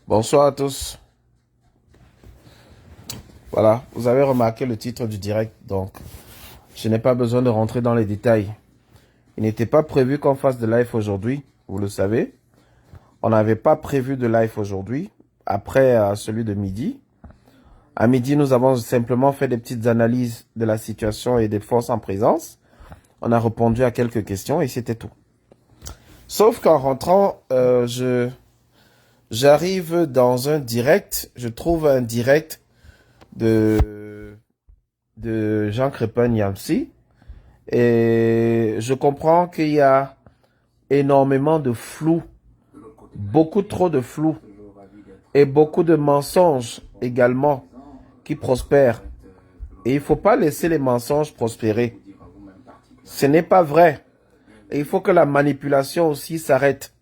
Bonsoir à tous. Voilà, vous avez remarqué le titre du direct, donc je n'ai pas besoin de rentrer dans les détails. Il n'était pas prévu qu'on fasse de live aujourd'hui, vous le savez. On n'avait pas prévu de live aujourd'hui, après celui de midi. À midi, nous avons simplement fait des petites analyses de la situation et des forces en présence. On a répondu à quelques questions et c'était tout. Sauf qu'en rentrant, j'arrive dans un direct, je trouve un direct de Jean Crépin Yamsi et je comprends qu'il y a énormément de flou, beaucoup trop de flou et beaucoup de mensonges également qui prospèrent. Et il ne faut pas laisser les mensonges prospérer. Ce n'est pas vrai. Et il faut que la manipulation aussi s'arrête.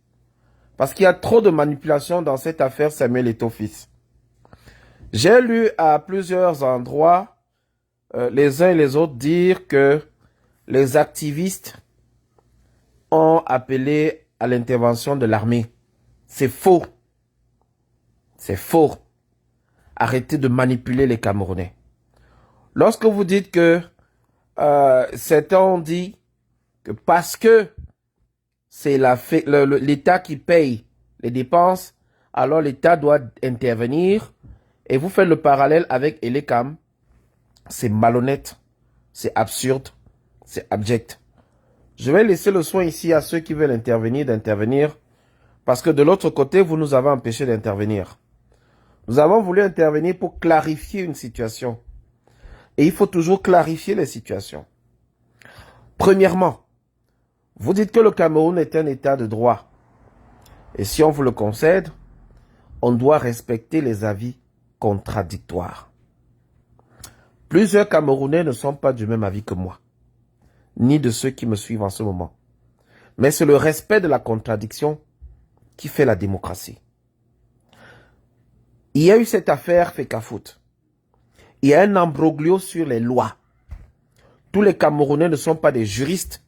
Parce qu'il y a trop de manipulation dans cette affaire Samuel Eto'o-Fils. J'ai lu à plusieurs endroits les uns et les autres dire que les activistes ont appelé à l'intervention de l'armée. C'est faux. C'est faux. Arrêtez de manipuler les Camerounais. Lorsque vous dites que certains ont dit que parce que c'est l'État qui paye les dépenses, alors l'État doit intervenir et vous faites le parallèle avec Elecam, c'est malhonnête, c'est absurde, c'est abject. Je vais laisser le soin ici à ceux qui veulent intervenir d'intervenir parce que de l'autre côté, vous nous avez empêché d'intervenir. Nous avons voulu intervenir pour clarifier une situation. Et il faut toujours clarifier les situations. Premièrement, vous dites que le Cameroun est un état de droit. Et si on vous le concède, on doit respecter les avis contradictoires. Plusieurs Camerounais ne sont pas du même avis que moi, ni de ceux qui me suivent en ce moment. Mais c'est le respect de la contradiction qui fait la démocratie. Il y a eu cette affaire Fecafoot. Il y a un imbroglio sur les lois. Tous les Camerounais ne sont pas des juristes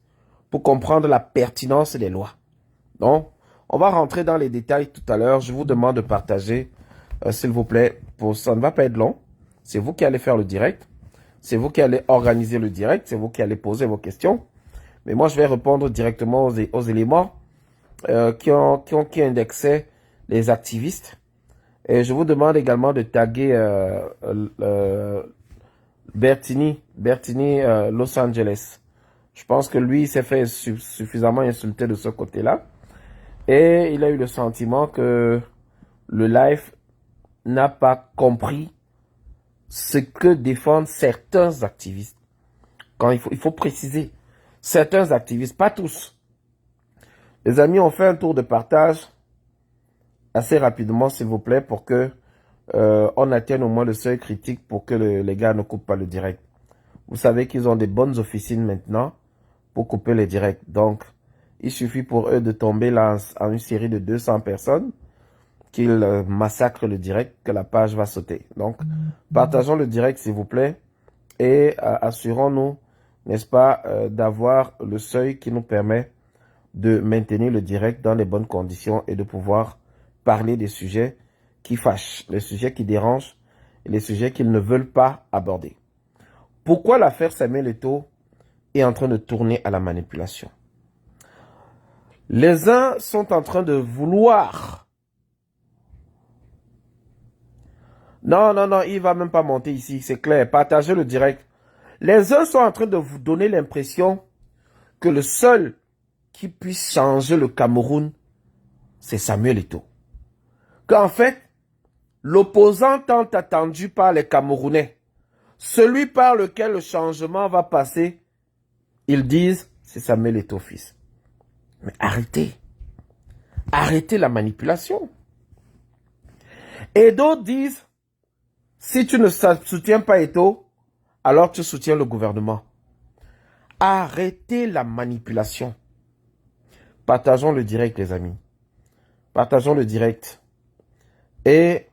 pour comprendre la pertinence des lois. Donc, on va rentrer dans les détails tout à l'heure. Je vous demande de partager, s'il vous plaît. Ça ne va pas être long. C'est vous qui allez faire le direct. C'est vous qui allez organiser le direct. C'est vous qui allez poser vos questions. Mais moi, je vais répondre directement aux éléments qui indexaient les activistes. Et je vous demande également de taguer Bertini, Los Angeles. Je pense que lui, il s'est fait suffisamment insulter de ce côté-là. Et il a eu le sentiment que le live n'a pas compris ce que défendent certains activistes. Quand il faut préciser, certains activistes, pas tous. Les amis, on fait un tour de partage assez rapidement, s'il vous plaît, pour que on atteigne au moins le seuil critique pour que les gars ne coupent pas le direct. Vous savez qu'ils ont des bonnes officines maintenant pour couper les directs. Donc, il suffit pour eux de tomber là en une série de 200 personnes qu'ils massacrent le direct, que la page va sauter. Donc, partageons le direct, s'il vous plaît, et assurons-nous, n'est-ce pas, d'avoir le seuil qui nous permet de maintenir le direct dans les bonnes conditions et de pouvoir parler des sujets qui fâchent, les sujets qui dérangent et les sujets qu'ils ne veulent pas aborder. Pourquoi l'affaire Samuel Eto'o est en train de tourner à la manipulation? Les uns sont en train de vouloir... Non, il va même pas monter ici, c'est clair. Partagez le direct. Les uns sont en train de vous donner l'impression que le seul qui puisse changer le Cameroun, c'est Samuel Eto'o. Qu'en fait, l'opposant tant attendu par les Camerounais, celui par lequel le changement va passer, ils disent, c'est Samuel Eto'o-Fils. Mais arrêtez. Arrêtez la manipulation. Et d'autres disent, si tu ne soutiens pas Eto'o, alors tu soutiens le gouvernement. Arrêtez la manipulation. Partageons le direct, les amis. Partageons le direct. Et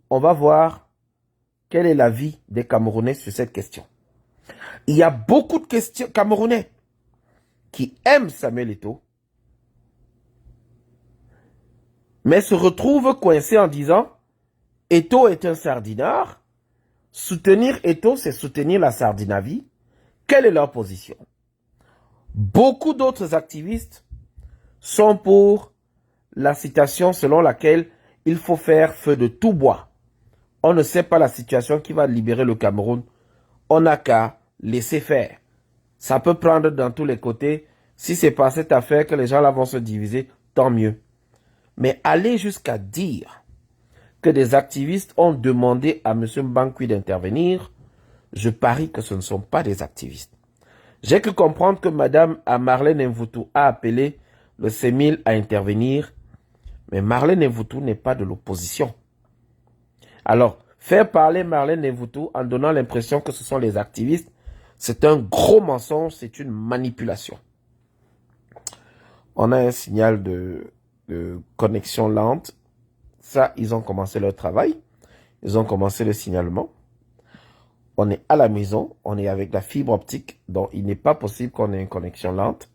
on va voir quel est l'avis des Camerounais sur cette question. Il y a beaucoup de Camerounais qui aiment Samuel Eto'o, mais se retrouvent coincés en disant Eto'o est un sardineur. Soutenir Eto'o, c'est soutenir la Sardinavie. Quelle est leur position? Beaucoup d'autres activistes sont pour la citation selon laquelle il faut faire feu de tout bois. On ne sait pas la situation qui va libérer le Cameroun. On n'a qu'à laisser faire. Ça peut prendre dans tous les côtés. Si c'est par cette affaire que les gens là vont se diviser, tant mieux. Mais aller jusqu'à dire que des activistes ont demandé à M. Mbankwi d'intervenir, je parie que ce ne sont pas des activistes. J'ai que comprendre que Mme Marlène Mvutu a appelé le CEMIL à intervenir, mais Marlène Mvutu n'est pas de l'opposition. Alors, faire parler Marlène Mvutu en donnant l'impression que ce sont les activistes, c'est un gros mensonge, c'est une manipulation. On a un signal de connexion lente. Ça, ils ont commencé leur travail. Ils ont commencé le signalement. On est à la maison, on est avec la fibre optique, donc il n'est pas possible qu'on ait une connexion lente.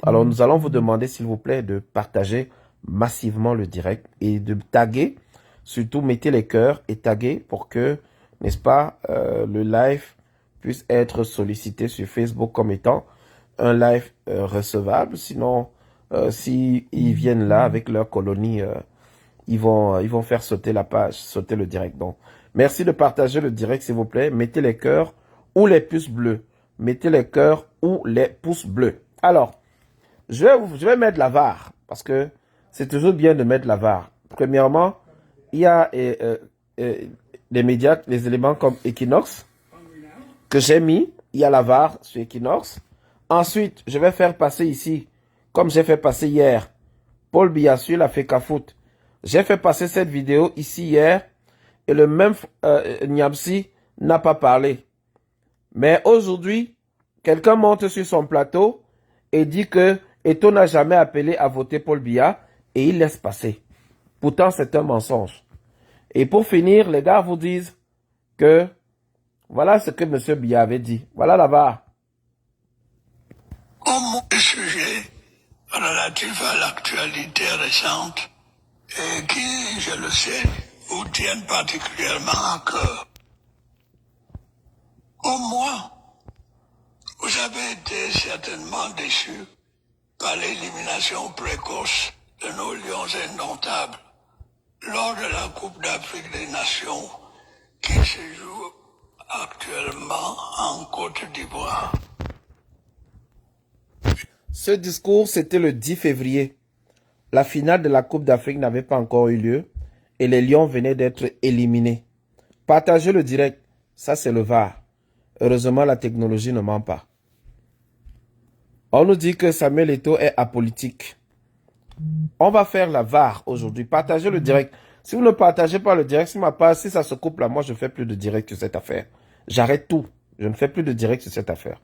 Alors nous allons vous demander, s'il vous plaît, de partager massivement le direct et de taguer, surtout mettez les cœurs et taguer pour que, n'est-ce pas, le live puisse être sollicité sur Facebook comme étant un live recevable. Sinon, si ils viennent là avec leur colonie, ils vont faire sauter la page, sauter le direct. Donc, merci de partager le direct, s'il vous plaît. Mettez les cœurs ou les pouces bleus. Mettez les cœurs ou les pouces bleus. Alors, je vais mettre la VAR, parce que c'est toujours bien de mettre la VAR. Premièrement, il y a les médias, les éléments comme Equinox, que j'ai mis. Il y a la VAR sur Equinox. Ensuite, je vais faire passer ici, comme j'ai fait passer hier, Paul Biya sur la FECAFOOT. J'ai fait passer cette vidéo ici hier, et le même Niamsi n'a pas parlé. Mais aujourd'hui, quelqu'un monte sur son plateau et dit que Eto'o n'a jamais appelé à voter Paul Biya et il laisse passer. Pourtant, c'est un mensonge. Et pour finir, les gars vous disent que voilà ce que M. Biya avait dit. Voilà là-bas. Comme sujet relatif à l'actualité récente et qui, je le sais, vous tiennent particulièrement à cœur. Comme moi, vous avez été certainement déçus par l'élimination précoce de nos lions indomptables lors de la Coupe d'Afrique des Nations qui se joue actuellement en Côte d'Ivoire. Ce discours, c'était le 10 février. La finale de la Coupe d'Afrique n'avait pas encore eu lieu et les Lions venaient d'être éliminés. Partagez le direct, ça c'est le VAR. Heureusement, la technologie ne ment pas. On nous dit que Samuel Eto'o est apolitique. On va faire la VAR aujourd'hui. Partagez le direct. Si vous ne partagez pas le direct, si ça se coupe là, moi je ne fais plus de direct sur cette affaire. J'arrête tout. Je ne fais plus de direct sur cette affaire.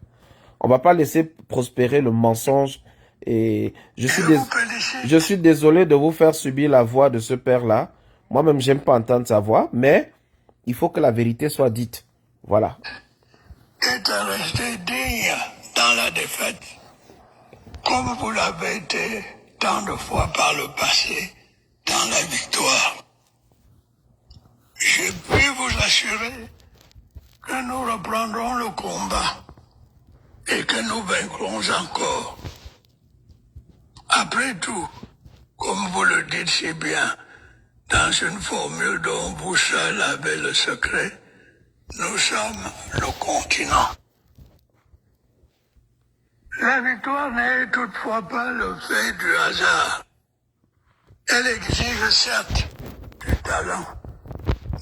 On ne va pas laisser prospérer le mensonge. Et je suis désolé de vous faire subir la voix de ce père-là. Moi-même, j'aime pas entendre sa voix, mais il faut que la vérité soit dite. Voilà. Est resté digne dans la défaite, comme vous l'avez été tant de fois par le passé dans la victoire. Je puis vous assurer que nous reprendrons le combat et que nous vaincrons encore. Après tout, comme vous le dites si bien, dans une formule dont vous seul avez le secret, nous sommes le continent. La victoire n'est toutefois pas le fait du hasard. Elle exige certes du talent,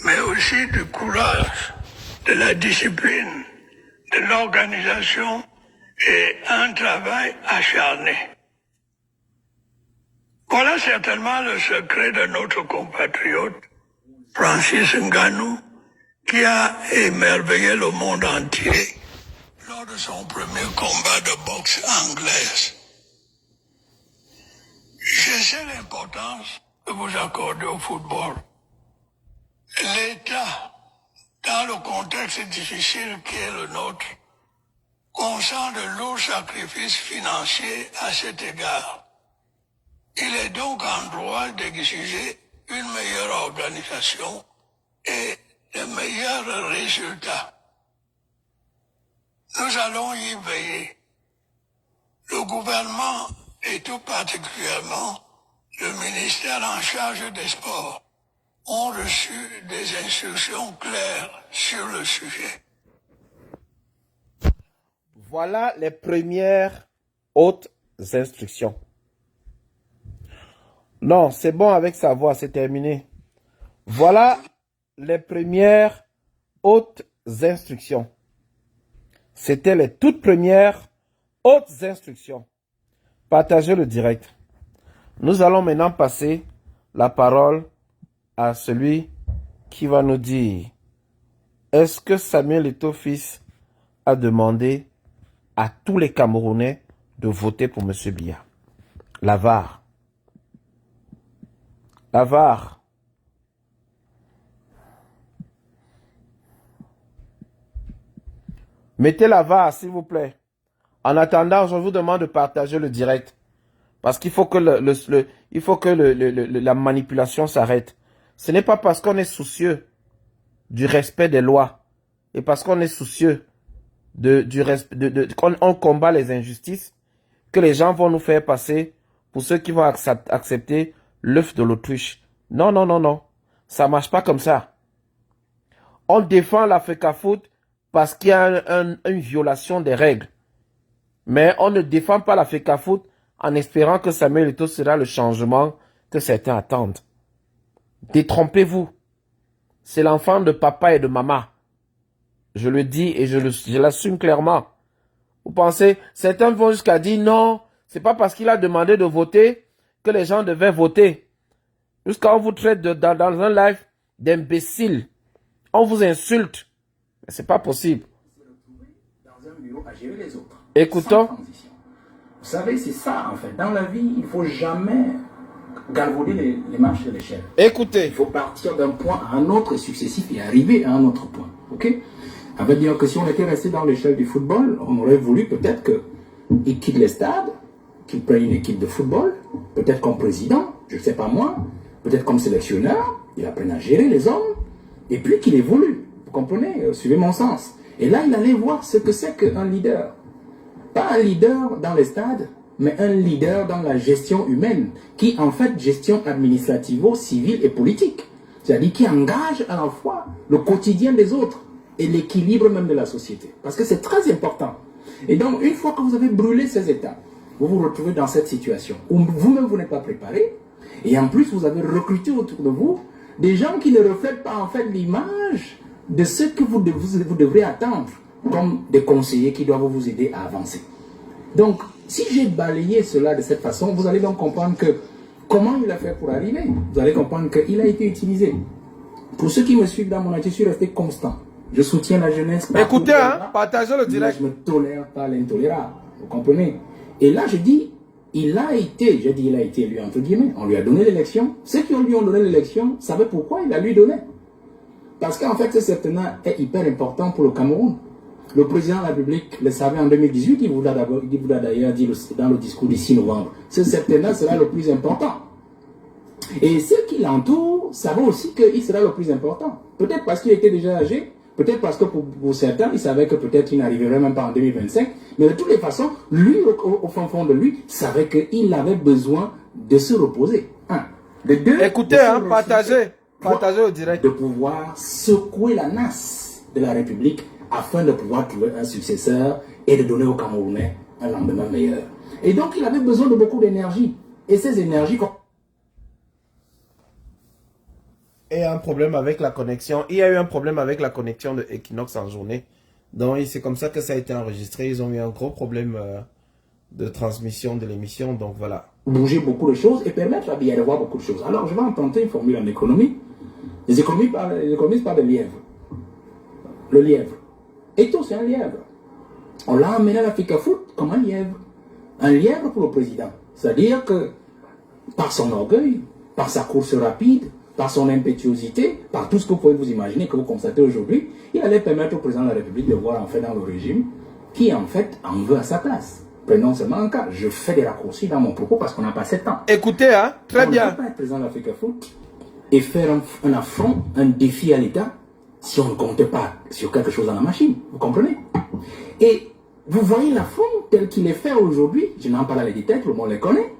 mais aussi du courage, de la discipline, de l'organisation et un travail acharné. Voilà certainement le secret de notre compatriote, Francis Ngannou, qui a émerveillé le monde entier lors de son premier combat de boxe anglaise. Je sais l'importance que vous accordez au football. L'État, dans le contexte difficile qui est le nôtre, consent de lourds sacrifices financiers à cet égard. Il est donc en droit d'exiger une meilleure organisation et de meilleurs résultats. Nous allons y veiller. Le gouvernement et tout particulièrement le ministère en charge des sports ont reçu des instructions claires sur le sujet. Voilà les premières hautes instructions. Non, c'est bon avec sa voix, c'est terminé. Voilà les premières hautes instructions. C'était les toutes premières hautes instructions. Partagez le direct. Nous allons maintenant passer la parole à celui qui va nous dire est-ce que Samuel Eto'o fils a demandé à tous les Camerounais de voter pour M. Biya? La VAR. La VAR. Mettez la VAR, s'il vous plaît. En attendant, je vous demande de partager le direct. Parce qu'il faut que, la manipulation s'arrête. Ce n'est pas parce qu'on est soucieux du respect des lois et parce qu'on est soucieux qu'on combat les injustices que les gens vont nous faire passer pour ceux qui vont accepter l'œuf de l'autruche. Non, non, non, non. Ça marche pas comme ça. On défend l'Africafoot parce qu'il y a une violation des règles. Mais on ne défend pas l'Africafoot en espérant que Samuel Eto'o sera le changement que certains attendent. Détrompez-vous. C'est l'enfant de papa et de maman. Je le dis et je l'assume clairement. Vous pensez, certains vont jusqu'à dire non, c'est pas parce qu'il a demandé de voter que les gens devaient voter. Jusqu'à on vous traite dans un live d'imbécile. On vous insulte. Mais c'est pas possible. Dans un bureau à gérer les autres. Écoutons. Vous savez, c'est ça en fait. Dans la vie, il ne faut jamais galvauder les marches de l'échelle. Écoutez. Il faut partir d'un point à un autre successif et arriver à un autre point. Ok? Ça veut dire que si on était resté dans l'échelle du football, on aurait voulu peut-être qu'il quitte les stades, qu'il prenne une équipe de football, peut-être comme président, je ne sais pas moi, peut-être comme sélectionneur, il apprenne à gérer les hommes, et puis qu'il évolue. Vous comprenez? Suivez mon sens. Et là, il allait voir ce que c'est qu'un leader. Pas un leader dans les stades, mais un leader dans la gestion humaine, qui en fait gestion administrativo-civile et politique. C'est-à-dire qui engage à la fois le quotidien des autres et l'équilibre même de la société. Parce que c'est très important. Et donc, une fois que vous avez brûlé ces étapes, vous vous retrouvez dans cette situation où vous-même vous n'êtes pas préparé, et en plus vous avez recruté autour de vous des gens qui ne reflètent pas en fait l'image de ce que vous devrez attendre comme des conseillers qui doivent vous aider à avancer. Donc, si j'ai balayé cela de cette façon, vous allez donc comprendre que comment il a fait pour arriver. Vous allez comprendre qu'il a été utilisé. Pour ceux qui me suivent dans mon acte, je suis resté constant. Je soutiens la jeunesse. Écoutez, hein, partagez le direct. Je ne tolère pas l'intolérable. Vous comprenez? Et là, je dis, il a été élu entre guillemets. On lui a donné l'élection. Ceux qui lui ont donné l'élection savaient pourquoi il a lui donné. Parce qu'en fait, ce certainement est hyper important pour le Cameroun. Le président de la République le savait en 2018, il vous l'a d'ailleurs dit dans le discours du 6 novembre. Ce certainement sera le plus important. Et ceux qui l'entourent savaient aussi qu'il sera le plus important. Peut-être parce qu'il était déjà âgé, peut-être parce que pour certains, ils savaient que peut-être il n'arriverait même pas en 2025. Mais de toutes les façons, lui, au fond de lui, savait qu'il avait besoin de se reposer. Un. De deux, écoutez, hein, partagez au direct. De pouvoir secouer la nasse de la République afin de pouvoir trouver un successeur et de donner aux Camerounais un lendemain meilleur. Et donc, il avait besoin de beaucoup d'énergie. Et ces énergies... Et un problème avec la connexion. Il y a eu un problème avec la connexion de Equinox en journée. Donc, c'est comme ça que ça a été enregistré. Ils ont eu un gros problème de transmission de l'émission. Donc, voilà. Bouger beaucoup de choses et permettre à Biya de voir beaucoup de choses. Alors, je vais emprunter une formule en économie. Les économistes parlent de lièvre. Le lièvre. Eto'o, c'est un lièvre. On l'a amené à l'Africafoot comme un lièvre. Un lièvre pour le président. C'est-à-dire que, par son orgueil, par sa course rapide, par son impétuosité, par tout ce que vous pouvez vous imaginer, que vous constatez aujourd'hui, il allait permettre au président de la République de voir en fait dans le régime qui en fait en veut à sa place. Prenons seulement un cas. Je fais des raccourcis dans mon propos parce qu'on n'a pas 7 ans. Écoutez, hein, très On bien. ne peut pas être président de l'Africa Foot et faire un affront, un défi à l'État si on ne compte pas sur quelque chose dans la machine. Vous comprenez? Et vous voyez l'affront tel qu'il est fait aujourd'hui, je n'en parle pas les détails, tout le monde les connaît,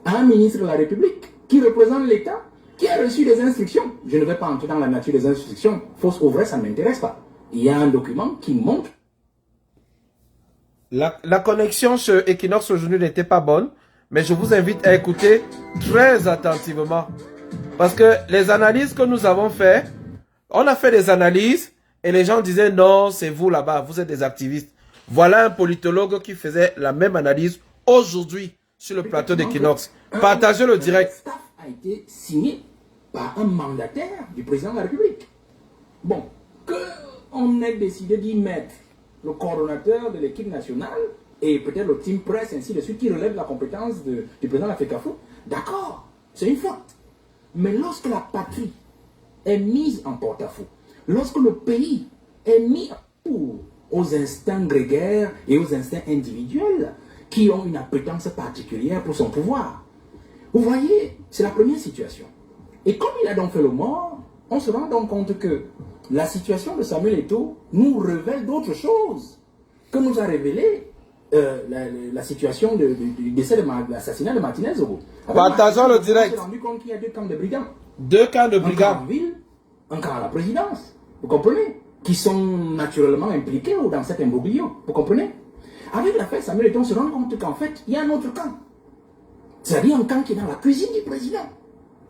à un ministre de la République qui représente l'État, qui a reçu des instructions. Je ne vais pas entrer dans la nature des instructions, fausse ou vraie, ça ne m'intéresse pas. Il y a un document qui montre. La connexion sur Equinox aujourd'hui n'était pas bonne, mais je vous invite à écouter très attentivement. Parce que les analyses que nous avons faites, on a fait des analyses et les gens disaient non, c'est vous là-bas, vous êtes des activistes. Voilà un politologue qui faisait la même analyse aujourd'hui sur le plateau d'Equinox. Partagez le direct. Le staff a été signé par un mandataire du président de la République. Bon, qu'on ait décidé d'y mettre le coordonnateur de l'équipe nationale et peut-être le team press, ainsi de suite, qui relève la compétence du président de l'Africa Foot, d'accord, c'est une faute. Mais lorsque la patrie est mise en porte-à-faux, lorsque le pays est mis aux instincts grégaires et aux instincts individuels qui ont une appétence particulière pour son pouvoir, vous voyez, c'est la première situation. Et comme il a donc fait le mort, on se rend donc compte que la situation de Samuel Eto'o nous révèle d'autres choses que nous a révélé la situation du décès de l'assassinat de Martinez Zogo. Partageons le direct. On s'est rendu compte qu'il y a 2 camps de brigands. 2 camps de Un camp brigands. en ville, un camp à la présidence. Vous comprenez? Qui sont naturellement impliqués dans cet imbroglio. Vous comprenez? Avec l'affaire Samuel Eto'o, on se rend compte qu'en fait, il y a un autre camp. C'est-à-dire un camp qui est dans la cuisine du président.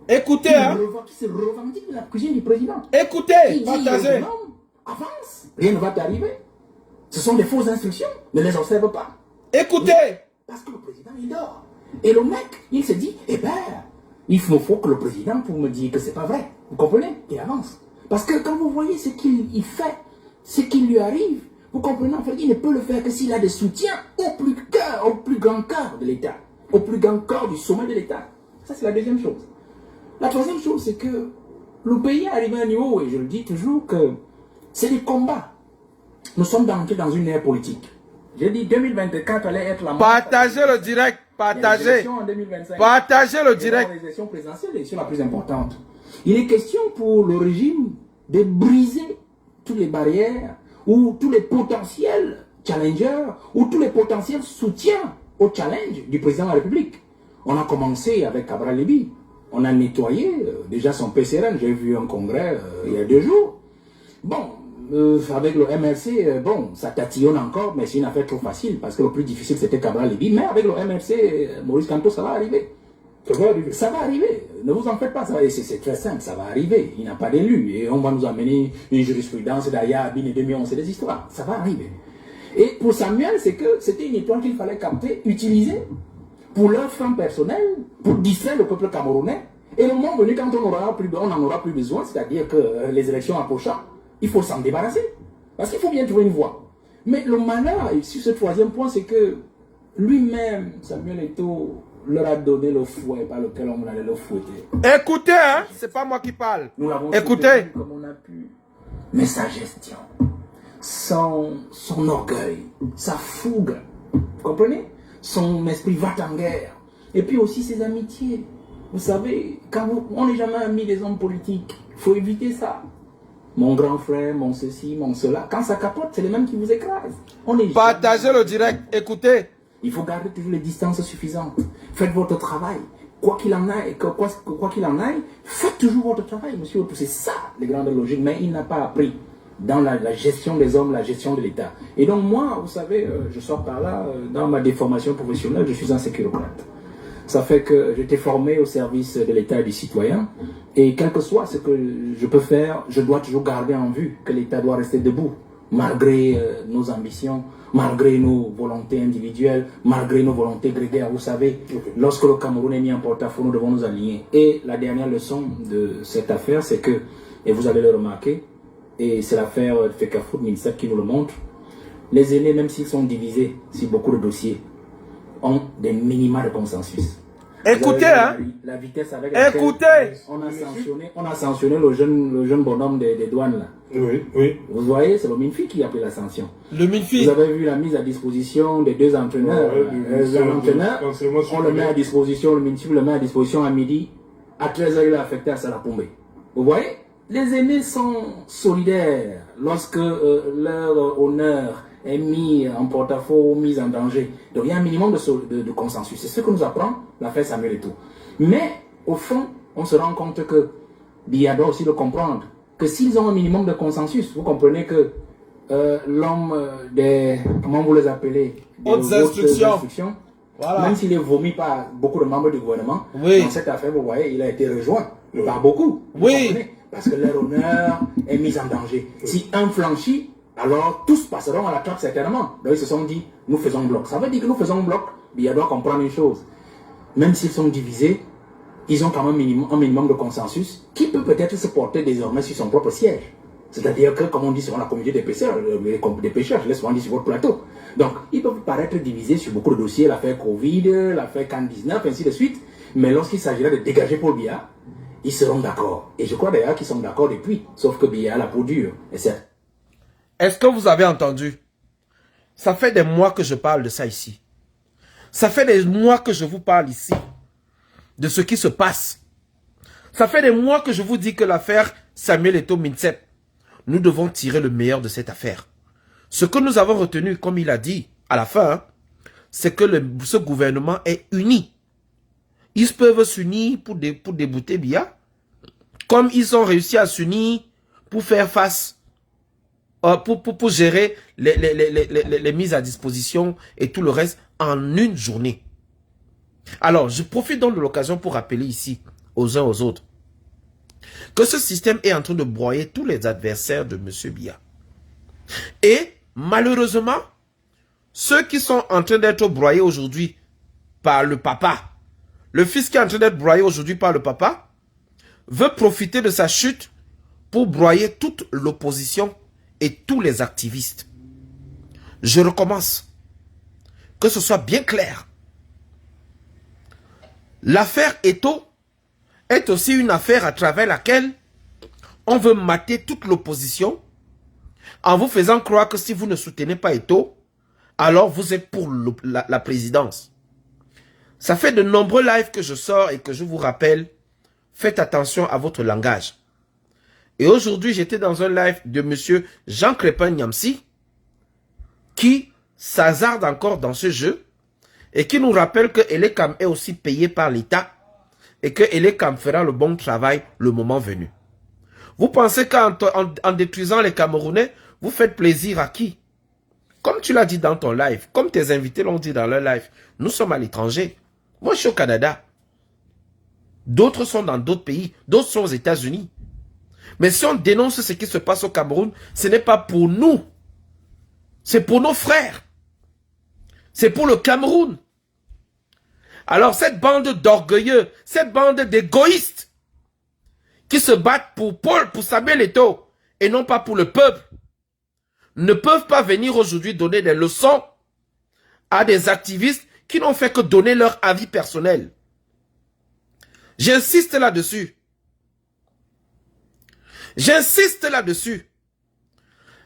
Écoutez, hein. Qui se revendique de la cuisine du président. Écoutez, Qui dit, partagez. non, avance, rien ne va t'arriver. Ce sont des fausses instructions, ne les observe pas. Écoutez. Parce que le président, il dort. Et le mec, il se dit, eh ben, il faut que le président pour me dire que c'est pas vrai. Vous comprenez? Il avance. Parce que quand vous voyez ce qu'il fait, ce qui lui arrive, vous comprenez, en fait, il ne peut le faire que s'il a des soutiens au plus grand cœur de l'État, au plus grand cœur du sommet de l'État. Ça, c'est la deuxième chose. La troisième chose, c'est que le pays est arrivé à un niveau, et je le dis toujours, que c'est des combats. Nous sommes entrés dans une ère politique. J'ai dit 2024 allait être la... Partagez le direct. Partagez. élections en 2025. Partagez le Et direct. dans les élections présidentielles, l'élection la plus importante. Il est question pour le régime de briser toutes les barrières ou tous les potentiels challengers ou tous les potentiels soutiens au challenge du président de la République. On a commencé avec Cabral Libye. On a nettoyé déjà son PCRN. J'ai vu un congrès il y a 2 jours. Bon, avec le MRC, bon, ça tatillonne encore, mais c'est une affaire trop facile parce que le plus difficile c'était Cabral Libye. Mais avec le MRC, Maurice Kamto, ça va arriver. Ça va arriver. Ne vous en faites pas. C'est très simple. Ça va arriver. Il n'a pas d'élu. Et on va nous amener une jurisprudence d'Aya, Abin et 2011. C'est des histoires. Ça va arriver. Et pour Samuel, c'est que c'était une étoile qu'il fallait capter, utiliser pour leur fin personnelle, pour distraire le peuple camerounais. Et le moment venu, quand on n'en aura plus besoin, c'est-à-dire que les élections approchant, il faut s'en débarrasser. Parce qu'il faut bien trouver une voie. Mais le malheur, sur ce troisième point, c'est que lui-même, Samuel Eto'o, leur a donné le fouet par lequel on allait le fouetter. Écoutez, hein. C'est pas moi qui parle. Nous l'avons Écoutez. soutenu comme on a pu. Mais sa gestion, son orgueil, sa fougue, vous comprenez? Son esprit va-t-en-guerre. Et puis aussi ses amitiés. Vous savez, quand on n'est jamais ami des hommes politiques, il faut éviter ça. Mon grand frère, mon ceci, mon cela. Quand ça capote, c'est les mêmes qui vous écrasent. Partagez le direct. Écoutez. Il faut garder toujours les distances suffisantes. Faites votre travail. Quoi qu'il en aille, faites toujours votre travail, monsieur. C'est ça, les grandes logiques. Mais il n'a pas appris dans la gestion des hommes, la gestion de l'État. Et donc moi, vous savez, je sors par là, dans ma déformation professionnelle, je suis un sécurocrate. Ça fait que j'étais formé au service de l'État et du citoyen. Et quel que soit ce que je peux faire, je dois toujours garder en vue que l'État doit rester debout, malgré nos ambitions, malgré nos volontés individuelles, malgré nos volontés grégaires. Vous savez, lorsque le Cameroun est mis en porte-à-faux, nous devons nous aligner. Et la dernière leçon de cette affaire, c'est que, et vous allez le remarquer, et c'est l'affaire Feka Foot Minsep qui nous le montre, les aînés, même s'ils sont divisés sur beaucoup de dossiers, ont des minima de consensus. Écoutez, hein. La vitesse avec laquelle Écoutez. on a sanctionné le jeune bonhomme des douanes là. Oui, oui. Vous voyez, c'est le MINFI qui a pris la sanction. Le MINFI. Vous avez vu la mise à disposition des deux entraîneurs. L'entraîneur, on le met à disposition, le MINFI le met à disposition à midi. À 13h, il est affecté à Salapombe. Vous voyez, les aînés sont solidaires lorsque leur honneur est mis en porte-à-faux, mis en danger. Donc il y a un minimum de consensus. C'est ce que nous apprend l'affaire Samuel Eto'o. Mais au fond, on se rend compte que Biya doit aussi le comprendre, que s'ils ont un minimum de consensus, vous comprenez que l'homme des, comment vous les appelez, des hautes instructions, voilà. Même s'il est vomi par beaucoup de membres du gouvernement, oui. Dans cette affaire, vous voyez, il a été rejoint par beaucoup. Oui. Parce que leur honneur est mis en danger. Si un flanchit, alors tous passeront à la trappe certainement. Donc ils se sont dit, nous faisons bloc. Ça veut dire que nous faisons bloc, mais il doit comprendre une chose. Même s'ils sont divisés, ils ont quand même un minimum de consensus qui peut peut-être se porter désormais sur son propre siège. C'est-à-dire que, comme on dit sur la communauté des pêcheurs, je laisse souvent dire sur votre plateau. Donc, ils peuvent paraître divisés sur beaucoup de dossiers, l'affaire Covid, l'affaire CAN-19, ainsi de suite. Mais lorsqu'il s'agira de dégager Paul Biya, ils seront d'accord. Et je crois d'ailleurs qu'ils sont d'accord depuis. Sauf que Biya a la peau dure. Est-ce que vous avez entendu? Ça fait des mois que je parle de ça ici. Ça fait des mois que je vous parle ici de ce qui se passe. Ça fait des mois que je vous dis que l'affaire Samuel Eto'o Minsep, nous devons tirer le meilleur de cette affaire. Ce que nous avons retenu, comme il a dit à la fin, hein, c'est que ce gouvernement est uni. Ils peuvent s'unir pour débouter Biya, comme ils ont réussi à s'unir pour faire face, pour gérer les mises à disposition et tout le reste en une journée. Alors, je profite donc de l'occasion pour rappeler ici, aux uns aux autres, que ce système est en train de broyer tous les adversaires de M. Biya. Et, malheureusement, ceux qui sont en train d'être broyés aujourd'hui par le papa, le fils qui est en train d'être broyé aujourd'hui par le papa, veut profiter de sa chute pour broyer toute l'opposition et tous les activistes. Je recommence. Que ce soit bien clair. L'affaire Eto'o est aussi une affaire à travers laquelle on veut mater toute l'opposition en vous faisant croire que si vous ne soutenez pas Eto'o, alors vous êtes pour la présidence. Ça fait de nombreux lives que je sors et que je vous rappelle, faites attention à votre langage. Et aujourd'hui, j'étais dans un live de M. Jean Crépin Nyamsi qui s'hasarde encore dans ce jeu et qui nous rappelle que Elekam est aussi payé par l'État et que Elekam fera le bon travail le moment venu. Vous pensez qu'en détruisant les Camerounais, vous faites plaisir à qui? Comme tu l'as dit dans ton live, comme tes invités l'ont dit dans leur live, nous sommes à l'étranger. Moi, je suis au Canada. D'autres sont dans d'autres pays, d'autres sont aux États-Unis. Mais si on dénonce ce qui se passe au Cameroun, ce n'est pas pour nous. C'est pour nos frères. C'est pour le Cameroun. Alors cette bande d'orgueilleux, cette bande d'égoïstes qui se battent pour Samuel Eto'o et non pas pour le peuple, ne peuvent pas venir aujourd'hui donner des leçons à des activistes qui n'ont fait que donner leur avis personnel. J'insiste là-dessus. J'insiste là-dessus.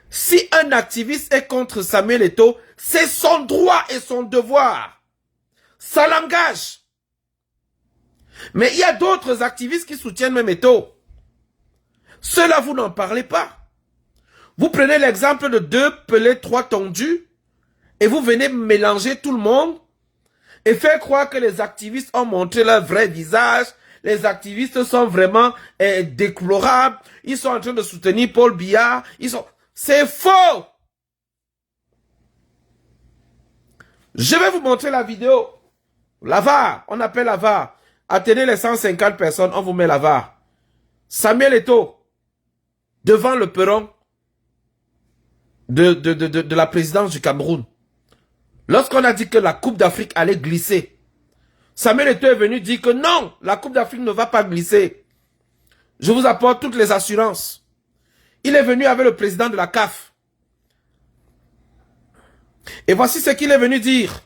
Si un activiste est contre Samuel Eto'o, c'est son droit et son devoir. Ça l'engage. Mais il y a d'autres activistes qui soutiennent même Eto'o. Ceux-là, vous n'en parlez pas. Vous prenez l'exemple de 2 pelés 3 tondus et vous venez mélanger tout le monde et faire croire que les activistes ont montré leur vrai visage. Les activistes sont vraiment déplorables. Ils sont en train de soutenir Paul Biya. C'est faux. Je vais vous montrer la vidéo. La VAR, on appelle la VAR. Atteignez les 150 personnes, on vous met la VAR. Samuel Eto'o, devant le perron de la présidence du Cameroun. Lorsqu'on a dit que la Coupe d'Afrique allait glisser, Samuel Eto'o est venu dire que non, la Coupe d'Afrique ne va pas glisser. Je vous apporte toutes les assurances. Il est venu avec le président de la CAF. Et voici ce qu'il est venu dire.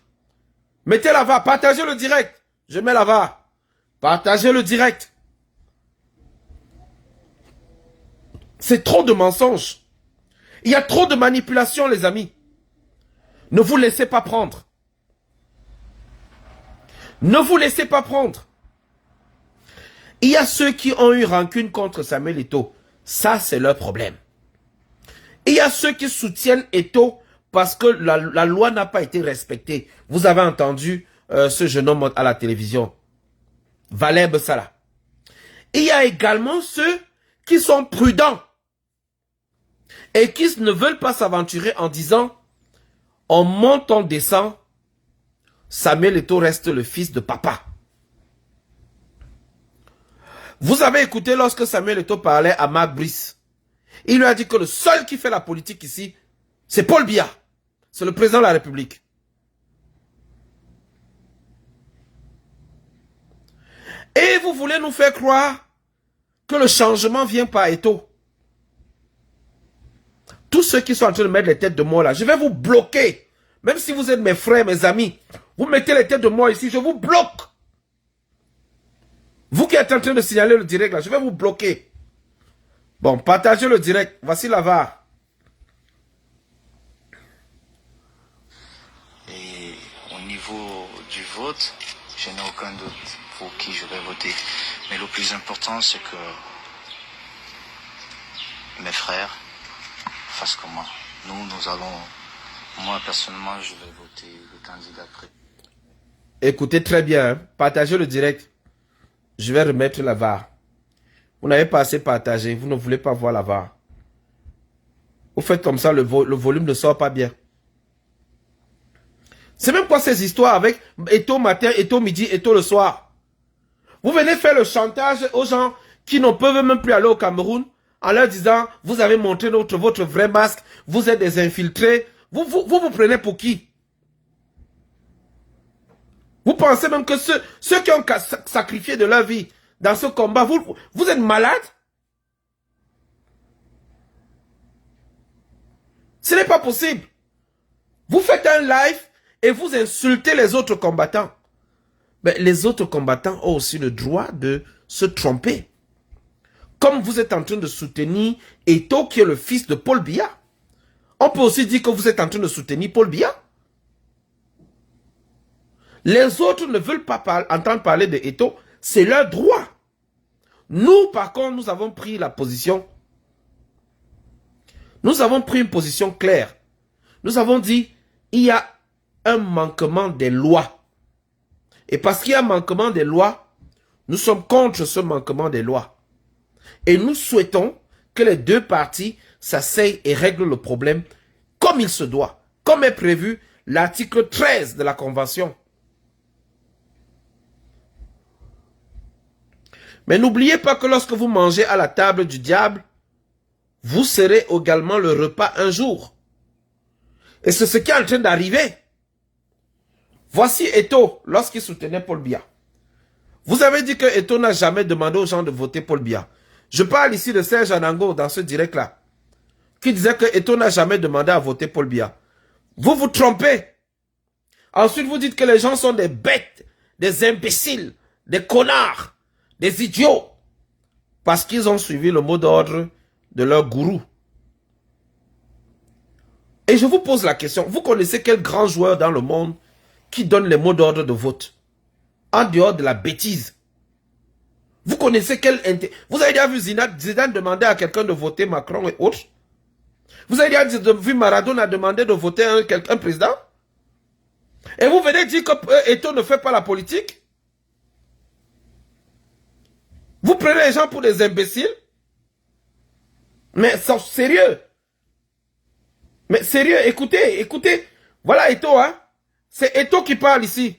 Mettez la VAR, partagez le direct. Je mets la VAR. Partagez le direct. C'est trop de mensonges. Il y a trop de manipulations, les amis. Ne vous laissez pas prendre. Ne vous laissez pas prendre. Il y a ceux qui ont eu rancune contre Samuel Eto'o. Ça, c'est leur problème. Il y a ceux qui soutiennent Eto'o parce que la loi n'a pas été respectée. Vous avez entendu ce jeune homme à la télévision, Valeb Salah. Il y a également ceux qui sont prudents et qui ne veulent pas s'aventurer en disant « On monte, on descend, Samuel Eto'o reste le fils de papa ». Vous avez écouté lorsque Samuel Eto'o parlait à Marc Brice. Il lui a dit que le seul qui fait la politique ici, c'est Paul Biya. C'est le président de la République. Et vous voulez nous faire croire que le changement vient par Eto'o. Tous ceux qui sont en train de mettre les têtes de mort là, je vais vous bloquer. Même si vous êtes mes frères, mes amis, vous mettez les têtes de mort ici, je vous bloque. Vous qui êtes en train de signaler le direct là, je vais vous bloquer. Bon, partagez le direct. Voici la VAR. Et au niveau du vote, je n'ai aucun doute pour qui je vais voter. Mais le plus important, c'est que mes frères fassent comme moi. Nous allons... Moi, personnellement, je vais voter le candidat président. Écoutez très bien, hein. Partagez le direct. Je vais remettre la VAR. Vous n'avez pas assez partagé. Vous ne voulez pas voir la VAR. Vous faites comme ça, le volume ne sort pas bien. C'est même quoi ces histoires avec Eto'o matin, Eto'o midi, Eto'o le soir. Vous venez faire le chantage aux gens qui ne peuvent même plus aller au Cameroun en leur disant, vous avez montré votre vrai masque, vous êtes des infiltrés. Vous prenez pour qui? Vous pensez même que ceux qui ont sacrifié de leur vie dans ce combat, vous êtes malade? Ce n'est pas possible. Vous faites un live et vous insultez les autres combattants. Mais les autres combattants ont aussi le droit de se tromper. Comme vous êtes en train de soutenir Eto'o qui est le fils de Paul Biya. On peut aussi dire que vous êtes en train de soutenir Paul Biya. Les autres ne veulent pas entendre parler de Eto'o. C'est leur droit. Nous, par contre, nous avons pris la position. Nous avons pris une position claire. Nous avons dit, il y a un manquement des lois. Et parce qu'il y a un manquement des lois, nous sommes contre ce manquement des lois. Et nous souhaitons que les deux parties s'asseyent et règlent le problème comme il se doit. Comme est prévu l'article 13 de la Convention. Mais n'oubliez pas que lorsque vous mangez à la table du diable, vous serez également le repas un jour. Et c'est ce qui est en train d'arriver. Voici Eto'o lorsqu'il soutenait Paul Biya. Vous avez dit que Eto'o n'a jamais demandé aux gens de voter Paul Biya. Je parle ici de Serge Anango dans ce direct-là, qui disait que Eto'o n'a jamais demandé à voter Paul Biya. Vous vous trompez. Ensuite, vous dites que les gens sont des bêtes, des imbéciles, des connards, des idiots, parce qu'ils ont suivi le mot d'ordre de leur gourou. Et je vous pose la question, vous connaissez quel grand joueur dans le monde qui donne les mots d'ordre de vote, en dehors de la bêtise? Vous connaissez quel... Vous avez déjà vu Zidane demander à quelqu'un de voter Macron et autres? Vous avez déjà vu Maradona demander de voter un président? Et vous venez dire que Eto'o ne fait pas la politique? Vous prenez les gens pour des imbéciles? Mais c'est sérieux. Mais sérieux, écoutez. Voilà Eto'o, hein. C'est Eto'o qui parle ici.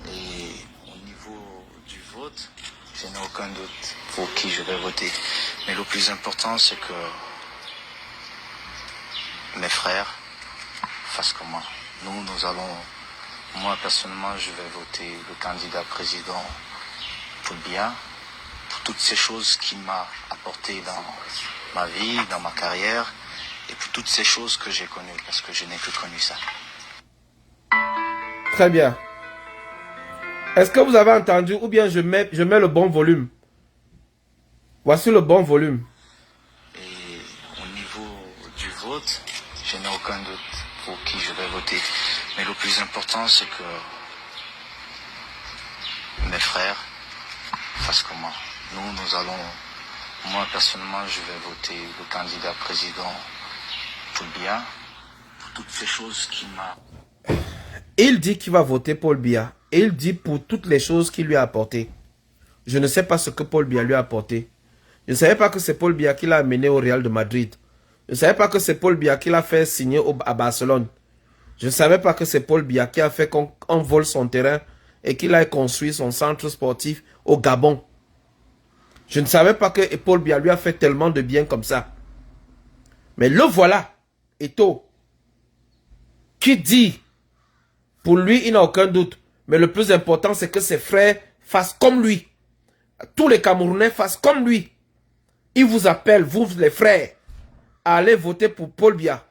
Et au niveau du vote, je n'ai aucun doute pour qui je vais voter. Mais le plus important, c'est que mes frères fassent comme moi. Nous allons... Moi, personnellement, je vais voter le candidat président Paul Biya pour toutes ces choses qu'il m'a apportées dans ma vie, dans ma carrière, et pour toutes ces choses que j'ai connues, parce que je n'ai que connu ça. Très bien. Est-ce que vous avez entendu ou bien je mets le bon volume? Voici le bon volume. Et au niveau du vote, je n'ai aucun doute pour qui je vais voter. Mais le plus important, c'est que mes frères fassent comme moi. Nous allons, moi personnellement, je vais voter le candidat président Paul Biya pour toutes ces choses qui m'a... Il dit qu'il va voter Paul Biya. Et il dit pour toutes les choses qu'il lui a apportées. Je ne sais pas ce que Paul Biya lui a apporté. Je ne savais pas que c'est Paul Biya qui l'a amené au Real de Madrid. Je ne savais pas que c'est Paul Biya qui l'a fait signer à Barcelone. Je ne savais pas que c'est Paul Biya qui a fait qu'on vole son terrain et qu'il a construit son centre sportif au Gabon. Je ne savais pas que Paul Biya lui a fait tellement de bien comme ça. Mais le voilà, Eto'o, qui dit, pour lui, il n'a aucun doute. Mais le plus important, c'est que ses frères fassent comme lui. Tous les Camerounais fassent comme lui. Il vous appelle, vous les frères, à aller voter pour Paul Biya.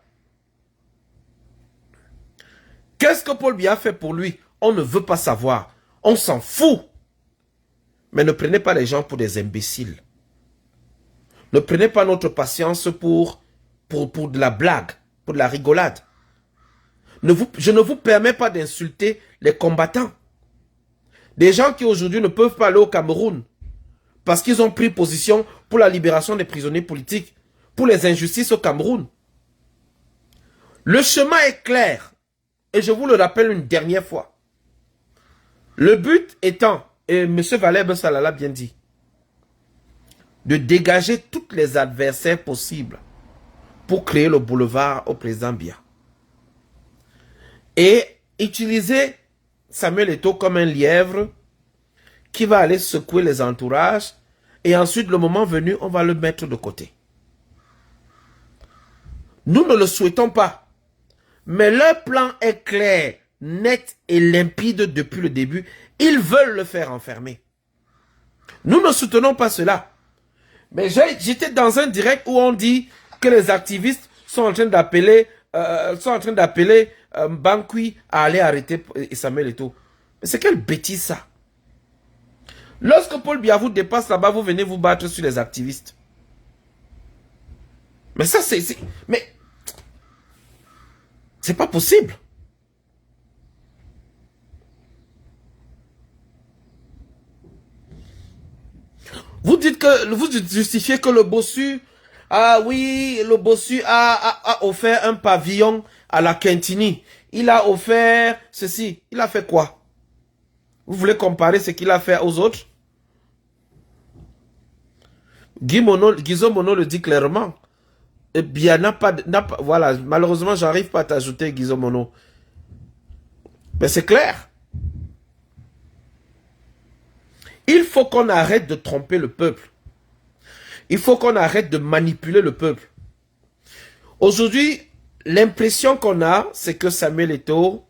Qu'est-ce que Paul Biya fait pour lui? On ne veut pas savoir. On s'en fout. Mais ne prenez pas les gens pour des imbéciles. Ne prenez pas notre patience pour de la blague, pour de la rigolade. Je ne vous permets pas d'insulter les combattants. Des gens qui aujourd'hui ne peuvent pas aller au Cameroun parce qu'ils ont pris position pour la libération des prisonniers politiques, pour les injustices au Cameroun. Le chemin est clair. Et je vous le rappelle une dernière fois. Le but étant, et M. Valère Bessala l'a bien dit, de dégager tous les adversaires possibles pour créer le boulevard au président Biya. Et utiliser Samuel Eto'o comme un lièvre qui va aller secouer les entourages et ensuite, le moment venu, on va le mettre de côté. Nous ne le souhaitons pas. Mais leur plan est clair, net et limpide depuis le début. Ils veulent le faire enfermer. Nous ne soutenons pas cela. Mais j'étais dans un direct où on dit que les activistes sont en train d'appeler Bankui à aller arrêter Samuel Eto'o. Mais c'est quelle bêtise ça? Lorsque Paul Biya vous dépasse là-bas, vous venez vous battre sur les activistes. Mais ça, mais c'est pas possible. Vous dites que, vous justifiez que le bossu, ah oui, le bossu a offert un pavillon à la Quintini. Il a offert ceci. Il a fait quoi? Vous voulez comparer ce qu'il a fait aux autres? Guizot Mono le dit clairement. Et bien, voilà, malheureusement, j'arrive pas à t'ajouter Guizot Mono. Mais c'est clair. Il faut qu'on arrête de tromper le peuple. Il faut qu'on arrête de manipuler le peuple. Aujourd'hui, l'impression qu'on a, c'est que Samuel Eto'o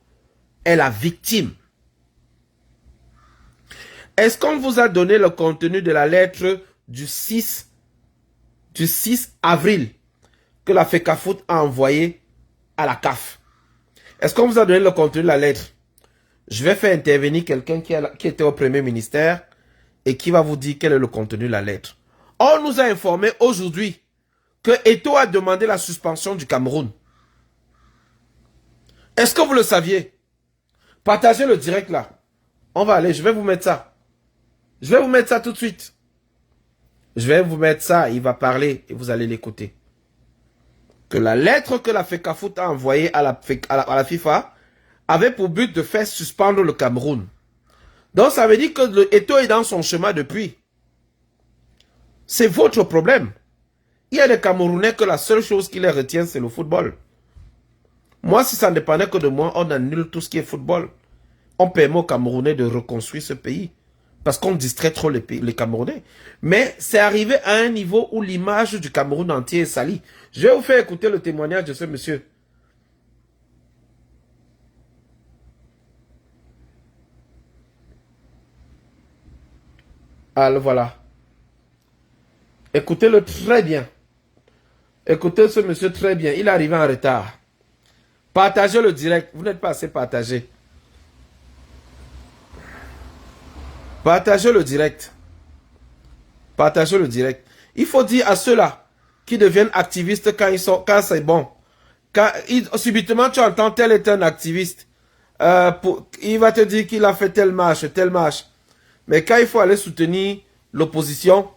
est la victime. Est-ce qu'on vous a donné le contenu de la lettre du 6 avril que la FECAFOOT a envoyé à la CAF? Est-ce qu'on vous a donné le contenu de la lettre? Je vais faire intervenir quelqu'un qui était au premier ministère et qui va vous dire quel est le contenu de la lettre. On nous a informé aujourd'hui que Eto'o a demandé la suspension du Cameroun. Est-ce que vous le saviez? Partagez le direct là. On va aller, je vais vous mettre ça. Je vais vous mettre ça tout de suite. Je vais vous mettre ça, il va parler et vous allez l'écouter. Que la lettre que la FECAFOOT a envoyée à la FIFA avait pour but de faire suspendre le Cameroun. Donc ça veut dire que le Eto'o est dans son chemin depuis. C'est votre problème. Il y a des Camerounais que la seule chose qui les retient, c'est le football. Moi, si ça ne dépendait que de moi, on annule tout ce qui est football. On permet aux Camerounais de reconstruire ce pays. Parce qu'on distrait trop les Camerounais. Mais c'est arrivé à un niveau où l'image du Cameroun entier est salie. Je vais vous faire écouter le témoignage de ce monsieur. Alors voilà. Écoutez-le très bien. Écoutez ce monsieur très bien. Il est arrivé en retard. Partagez le direct. Vous n'êtes pas assez partagé. Partagez le direct. Partagez le direct. Il faut dire à ceux-là qui deviennent activistes quand c'est bon. Subitement tu entends tel est un activiste. Il va te dire qu'il a fait telle marche, telle marche. Mais quand il faut aller soutenir l'opposition,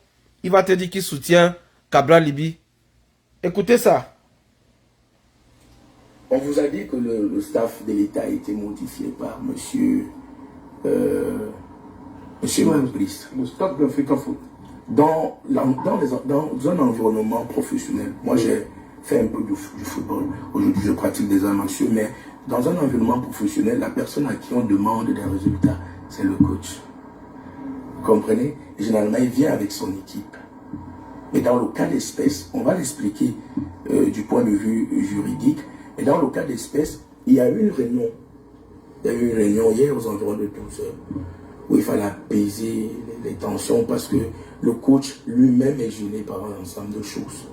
il va te dire qu'il soutient Cabral Libi. Écoutez ça. On vous a dit que le staff de l'État a été modifié par monsieur Mabrice. Le staff d'Africa Foot. Dans un environnement professionnel, moi j'ai fait un peu du football. Aujourd'hui, je pratique des arts martiaux, mais dans un environnement professionnel, la personne à qui on demande des résultats, c'est le coach. Vous comprenez? Généralement, il vient avec son équipe. Mais dans le cas d'espèce, on va l'expliquer du point de vue juridique. Et dans le cas d'espèce, il y a eu une réunion. Il y a eu une réunion hier aux environs de 12 heures où il fallait apaiser les tensions parce que le coach lui-même est gêné par un ensemble de choses.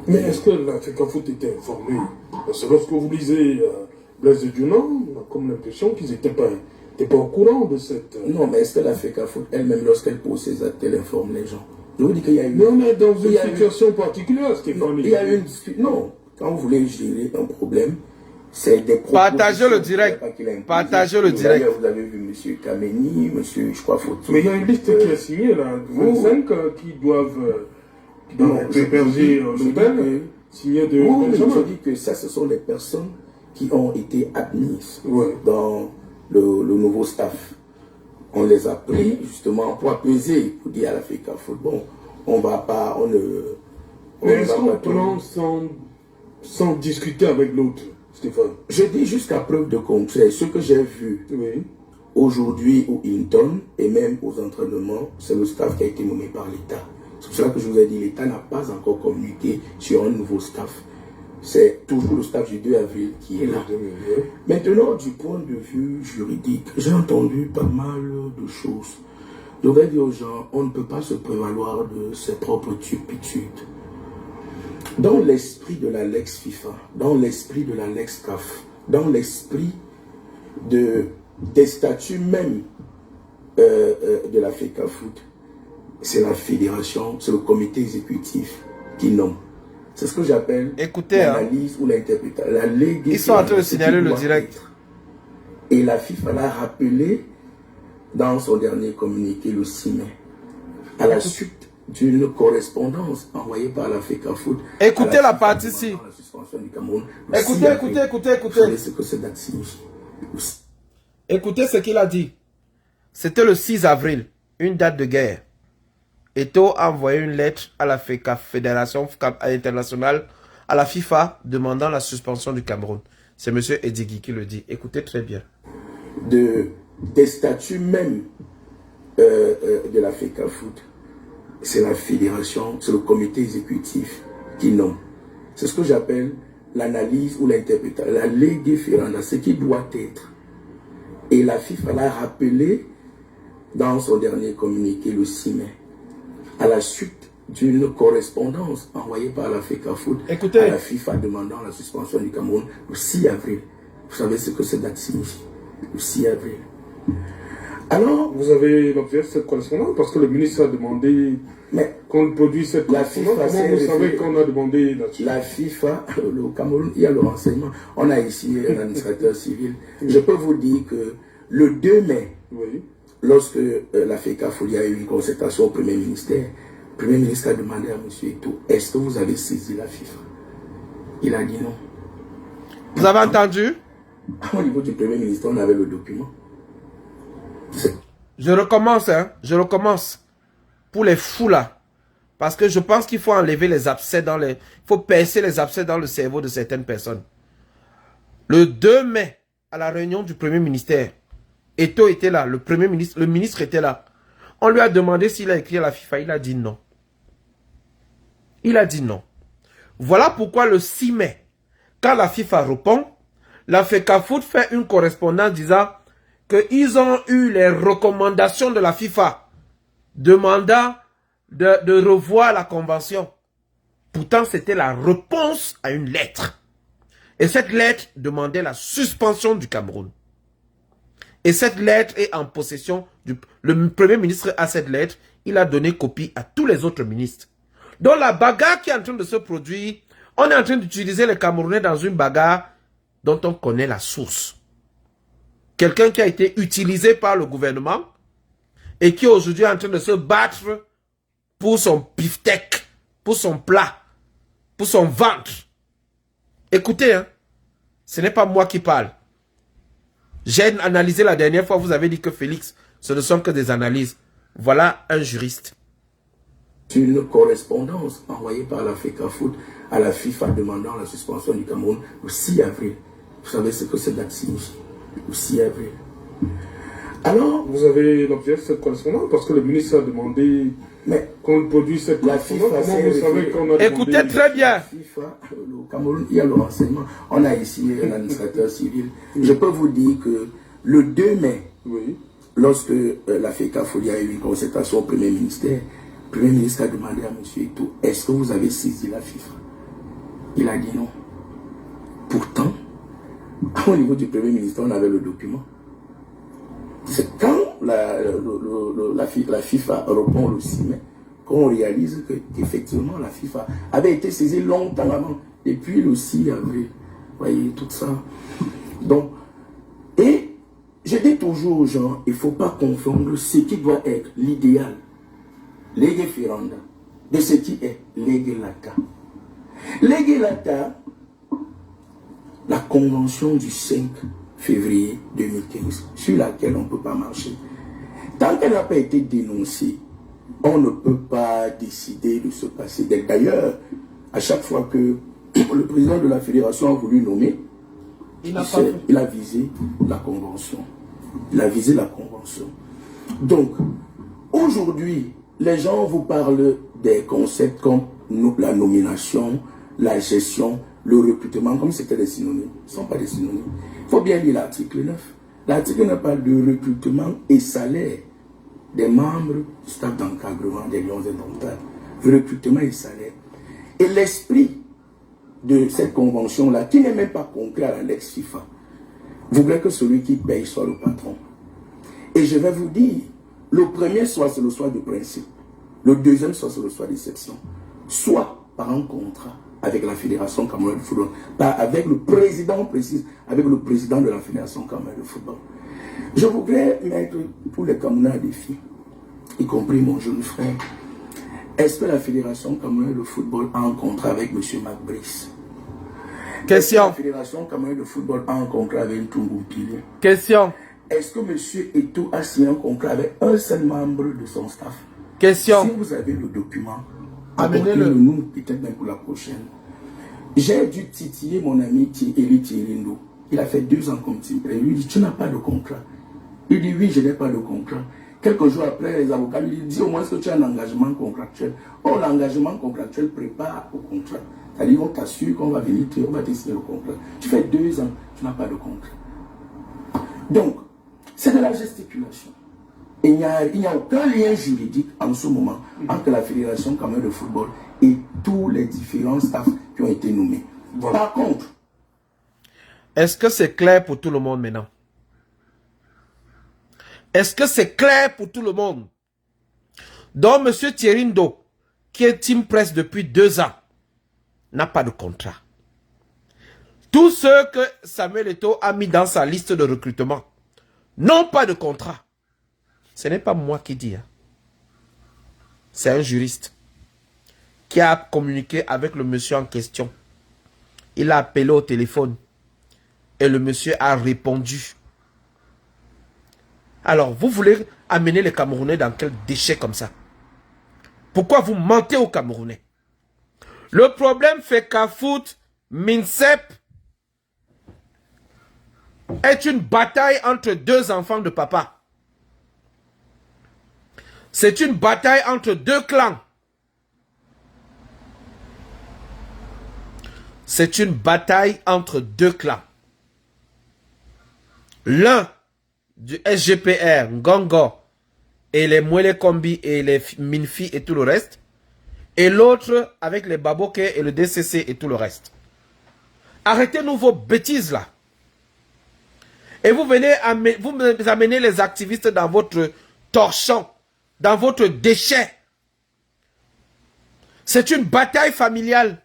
Mais est-ce que l'Africa Foot était informé? Parce que lorsque vous lisez Blaise Diounan, on a comme l'impression qu'ils n'étaient pas au courant de cette... Non, mais est-ce que l'Africa Foot elle-même, lorsqu'elle pose ses actes, elle informe les gens? Je vous dis qu'il y a eu... Non, mais dans une situation particulière, Stéphane. Il y a eu une... Non, quand vous voulez gérer un problème, c'est des problèmes... Partagez le direct. Partagez le direct. Vous avez vu M. Kameni, M. je crois, Fauti. Mais il y a une liste qui est signée, là, 25 qui doivent héberger l'hôtel, signer de... Oui, mais je dis que ça, ce sont les personnes qui ont été admises dans le nouveau staff. On les a pris justement pour apaiser, pour dire à l'Africa Foot, bon, on va pas, on ne... Mais est-ce qu'on prend sans discuter avec l'autre, Stéphane? Je dis jusqu'à preuve de contraire, ce que j'ai vu aujourd'hui au Hinton et même aux entraînements, c'est le staff qui a été nommé par l'État. C'est pour cela que je vous ai dit, l'État n'a pas encore communiqué sur un nouveau staff. C'est toujours le staff du 2 avril qui est là. Maintenant, du point de vue juridique, j'ai entendu pas mal de choses. Je voudrais dire aux gens, on ne peut pas se prévaloir de ses propres turpitudes. Dans l'esprit de la Lex FIFA, dans l'esprit de la Lex CAF, dans l'esprit des statuts même de l'Africa Foot, c'est la fédération, c'est le comité exécutif qui nomme. C'est ce que j'appelle l'analyse ou l'interprétation. Ils sont en train de signaler le direct. Et la FIFA l'a rappelé dans son dernier communiqué le 6 mai. À la suite d'une correspondance envoyée par l'Africa Foot. Écoutez la partie ici. Écoutez. Vous savez ce que cette date signifie. Écoutez ce qu'il a dit. C'était le 6 avril, une date de guerre. Eto'o a envoyé une lettre à la Fédération internationale, à la FIFA, demandant la suspension du Cameroun. C'est M. Edigui qui le dit. Écoutez très bien. Des statuts même de l'Africa Foot, c'est la fédération, c'est le comité exécutif qui nomme. C'est ce que j'appelle l'analyse ou l'interprétation, la lege ferenda, ce qui doit être. Et la FIFA l'a rappelé dans son dernier communiqué le 6 mai. À la suite d'une correspondance envoyée par l'Africa Foot à la FIFA demandant la suspension du Cameroun le 6 avril. Vous savez ce que cette date signifie? Le 6 avril. Alors, vous avez l'objet de cette correspondance parce que le ministre a demandé qu'on produise cette correspondance. Comment vous savez qu'on a demandé là-dessus? La FIFA, le Cameroun, il y a le renseignement. On a ici un administrateur civil. Je peux vous dire que le 2 mai, lorsque l'Africa Foot a eu une concertation au Premier ministère, le Premier ministre a demandé à M. Eto'o, est-ce que vous avez saisi la FIFA? Il a dit non. Vous avez entendu? Au niveau du Premier ministre, on avait le document. Je recommence, hein. Je recommence. Pour les fous là. Parce que je pense qu'il faut enlever les abcès dans les... Il faut percer les abcès dans le cerveau de certaines personnes. Le 2 mai, à la réunion du Premier ministère, Eto'o était là, le ministre était là. On lui a demandé s'il a écrit à la FIFA, il a dit non. Il a dit non. Voilà pourquoi le 6 mai, quand la FIFA répond, l'Africa Foot fait une correspondance disant qu'ils ont eu les recommandations de la FIFA demandant de revoir la convention. Pourtant, c'était la réponse à une lettre. Et cette lettre demandait la suspension du Cameroun. Et cette lettre est en possession du... Le Premier ministre a cette lettre. Il a donné copie à tous les autres ministres. Donc la bagarre qui est en train de se produire, on est en train d'utiliser les Camerounais dans une bagarre dont on connaît la source. Quelqu'un qui a été utilisé par le gouvernement et qui aujourd'hui est en train de se battre pour son beefsteak, pour son plat, pour son ventre. Écoutez, hein, ce n'est pas moi qui parle. J'ai analysé la dernière fois, vous avez dit que Félix, ce ne sont que des analyses. Voilà un juriste. Une correspondance envoyée par la FECAFOOT à la FIFA demandant la suspension du Cameroun le 6 avril. Vous savez ce que cette date signifie? Le 6 avril. Alors, vous avez l'objet de cette correspondance parce que le ministre a demandé qu'on produise cette correspondance. Comment vous savez qu'on a Écoutez demandé... très bien. FIFA, le Cameroun, il y a le renseignement. On a ici un administrateur civil. Je peux vous dire que le 2 mai, Oui. lorsque la FECAFOOT a eu une concertation au Premier ministère, le Premier ministre a demandé à M. Eto'o, est-ce que vous avez saisi la FIFA? Il a dit non. Pourtant, au niveau du Premier ministre, on avait le document. C'est quand la FIFA reprend le 6 mai qu'on réalise qu'effectivement la FIFA avait été saisie longtemps avant, depuis le 6 avril. Vous voyez, tout ça. Donc, et je dis toujours aux gens, il ne faut pas confondre ce qui doit être l'idéal, lege ferenda, de ce qui est lege lata. Lege lata, la convention du 5 février 2015, sur laquelle on ne peut pas marcher. Tant qu'elle n'a pas été dénoncée, on ne peut pas décider de se passer d'elle. D'ailleurs, à chaque fois que le président de la fédération a voulu nommer, il a visé la convention. Il a visé la convention. Donc, aujourd'hui, les gens vous parlent des concepts comme la nomination, la gestion, le recrutement, comme c'était des synonymes. Ce ne sont pas des synonymes. Il faut bien lire l'article 9. L'article 9 parle de recrutement et salaire des membres du staff d'encadrement des Lions indomptables. Recrutement et salaire. Et l'esprit de cette convention-là, qui n'est même pas concret à l'annexe FIFA, voudrait que celui qui paye soit le patron. Et je vais vous dire, le premier soit c'est le choix de principe, le deuxième soit c'est le choix d'exception, soit par un contrat avec la Fédération camerounaise de football, pas avec le président, on précise, avec le président de la Fédération camerounaise de football. Je voudrais mettre pour les Camerounais à défi, y compris mon jeune frère, est-ce que la Fédération camerounaise de football a un contrat avec M. Mac Brice? Question. La Fédération camerounaise de football a un contrat avec Ntungu Pili? Question. Est-ce que M. Eto'o a signé un contrat avec un seul membre de son staff? Question. Si vous avez le document, Amenez-le. apportez-le nous, peut-être même pour la prochaine. J'ai dû titiller mon ami Eli Thirindo. Il a fait 2 ans comme team player. Il lui dit, tu n'as pas de contrat. Il dit, oui, je n'ai pas de contrat. Quelques jours après, les avocats lui disent, au moins est-ce que tu as un engagement contractuel? Oh, l'engagement contractuel prépare au contrat. C'est-à-dire, on t'assure qu'on va venir, on va te signer le contrat. Tu fais 2 ans, tu n'as pas de contrat. Donc, c'est de la gesticulation. Il n'y a aucun lien juridique en ce moment entre la Fédération camerounaise de football et tous les différents staffs qui ont été nommés. Voilà. Par contre, est-ce que c'est clair pour tout le monde maintenant? Est-ce que c'est clair pour tout le monde? Donc, M. Thirindo, qui est team press depuis 2 ans, n'a pas de contrat. Tous ceux que Samuel Eto'o a mis dans sa liste de recrutement n'ont pas de contrat. Ce n'est pas moi qui dis. Hein. C'est un juriste qui a communiqué avec le monsieur en question. Il a appelé au téléphone et le monsieur a répondu. Alors, vous voulez amener les Camerounais dans quel déchet comme ça? Pourquoi vous mentez aux Camerounais? Le problème fait qu'à foot, MINSEP est une bataille entre 2 enfants de papa. C'est une bataille entre 2 clans. C'est une bataille entre 2 clans. L'un du SGPR, Ngongo, et les Mwele Kombi et les Minfi et tout le reste. Et l'autre avec les Baboke et le DCC et tout le reste. Arrêtez-nous vos bêtises là. Et vous venez vous amenez les activistes dans votre torchon, dans votre déchet. C'est une bataille familiale.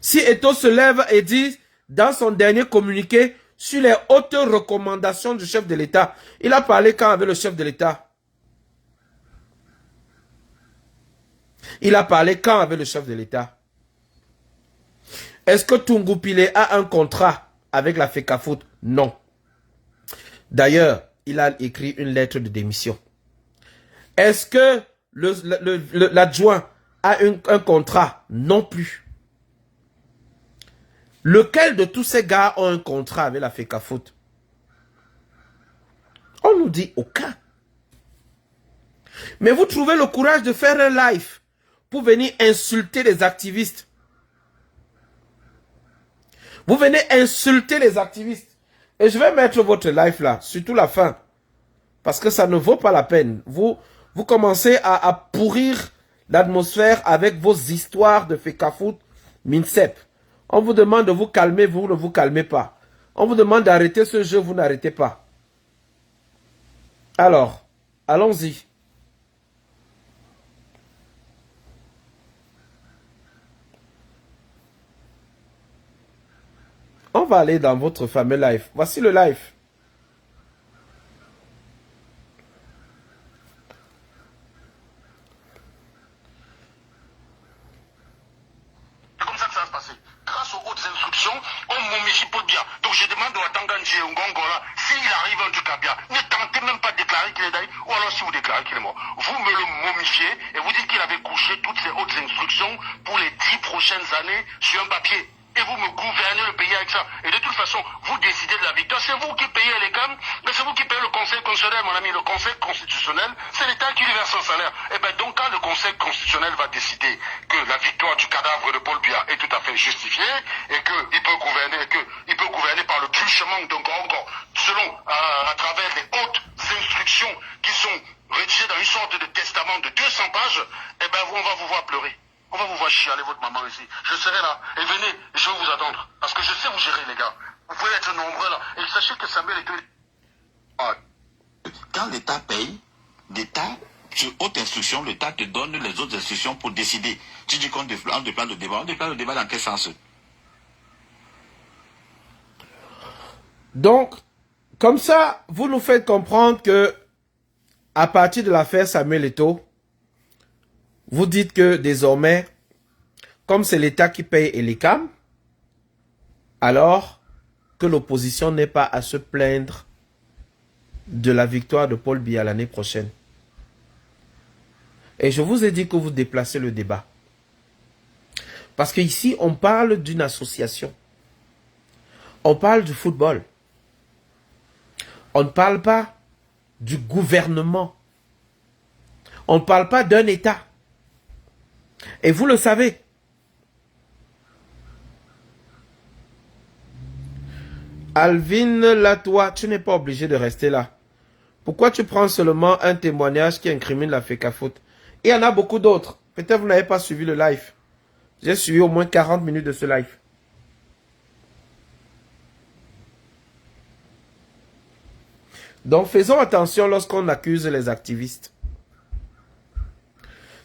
Si Eto'o se lève et dit, dans son dernier communiqué, sur les hautes recommandations du chef de l'État, il a parlé quand avec le chef de l'État? Il a parlé quand avec le chef de l'État? Est-ce que Tungu Pile a un contrat avec la FECAFOOT? Non. D'ailleurs, il a écrit une lettre de démission. Est-ce que l'adjoint a un contrat? Non plus. Lequel de tous ces gars ont un contrat avec la FECAFOOT? On nous dit aucun. Mais vous trouvez le courage de faire un live pour venir insulter les activistes. Vous venez insulter les activistes. Et je vais mettre votre live là, surtout la fin. Parce que ça ne vaut pas la peine. Vous commencez à pourrir l'atmosphère avec vos histoires de FECAFOOT, MINSEP. On vous demande de vous calmer, vous ne vous calmez pas. On vous demande d'arrêter ce jeu, vous n'arrêtez pas. Alors, allons-y. On va aller dans votre fameux live. Voici le live. C'est comme ça que ça va se passer. Grâce aux hautes instructions, on momifie Paul Biya. Donc je demande à Tanganji Ngongola, s'il arrive un truc à Biya, ne tentez même pas de déclarer qu'il est d'ailleurs, ou alors si vous déclarez qu'il est mort, vous me le momifiez et vous dites qu'il avait couché toutes ces hautes instructions pour les 10 prochaines années sur un papier. Et vous me gouvernez le pays avec ça. Et de toute façon, vous décidez de la victoire. C'est vous qui payez les gammes, mais c'est vous qui payez le Conseil constitutionnel, mon ami. Le Conseil constitutionnel, c'est l'État qui lui verse son salaire. Et bien donc, quand le Conseil constitutionnel va décider que la victoire du cadavre de Paul Biya est tout à fait justifiée, et qu'il peut gouverner par le truchement d'un encore, selon, à travers les hautes instructions qui sont rédigées dans une sorte de testament de 200 pages, et ben on va vous voir pleurer. On va vous voir chialer votre maman ici. Je serai là. Et venez, je vais vous attendre. Parce que je sais vous gérer, les gars. Vous pouvez être nombreux là. Et sachez que Samuel est... Quand l'État paye, l'État, sur haute instruction, l'État te donne les autres instructions pour décider. Tu dis qu'on déplane le débat. On déplane le débat dans quel sens? Donc, comme ça, vous nous faites comprendre que, à partir de l'affaire Samuel Eto'o, vous dites que désormais, comme c'est l'État qui paye Elecam, alors que l'opposition n'est pas à se plaindre de la victoire de Paul Biya l'année prochaine. Et je vous ai dit que vous déplacez le débat. Parce qu'ici, on parle d'une association. On parle du football. On ne parle pas du gouvernement. On ne parle pas d'un État. Et vous le savez. Alvin Latois, tu n'es pas obligé de rester là. Pourquoi tu prends seulement un témoignage qui incrimine la FECAFOOT? Il y en a beaucoup d'autres. Peut-être vous n'avez pas suivi le live. J'ai suivi au moins 40 minutes de ce live. Donc faisons attention lorsqu'on accuse les activistes.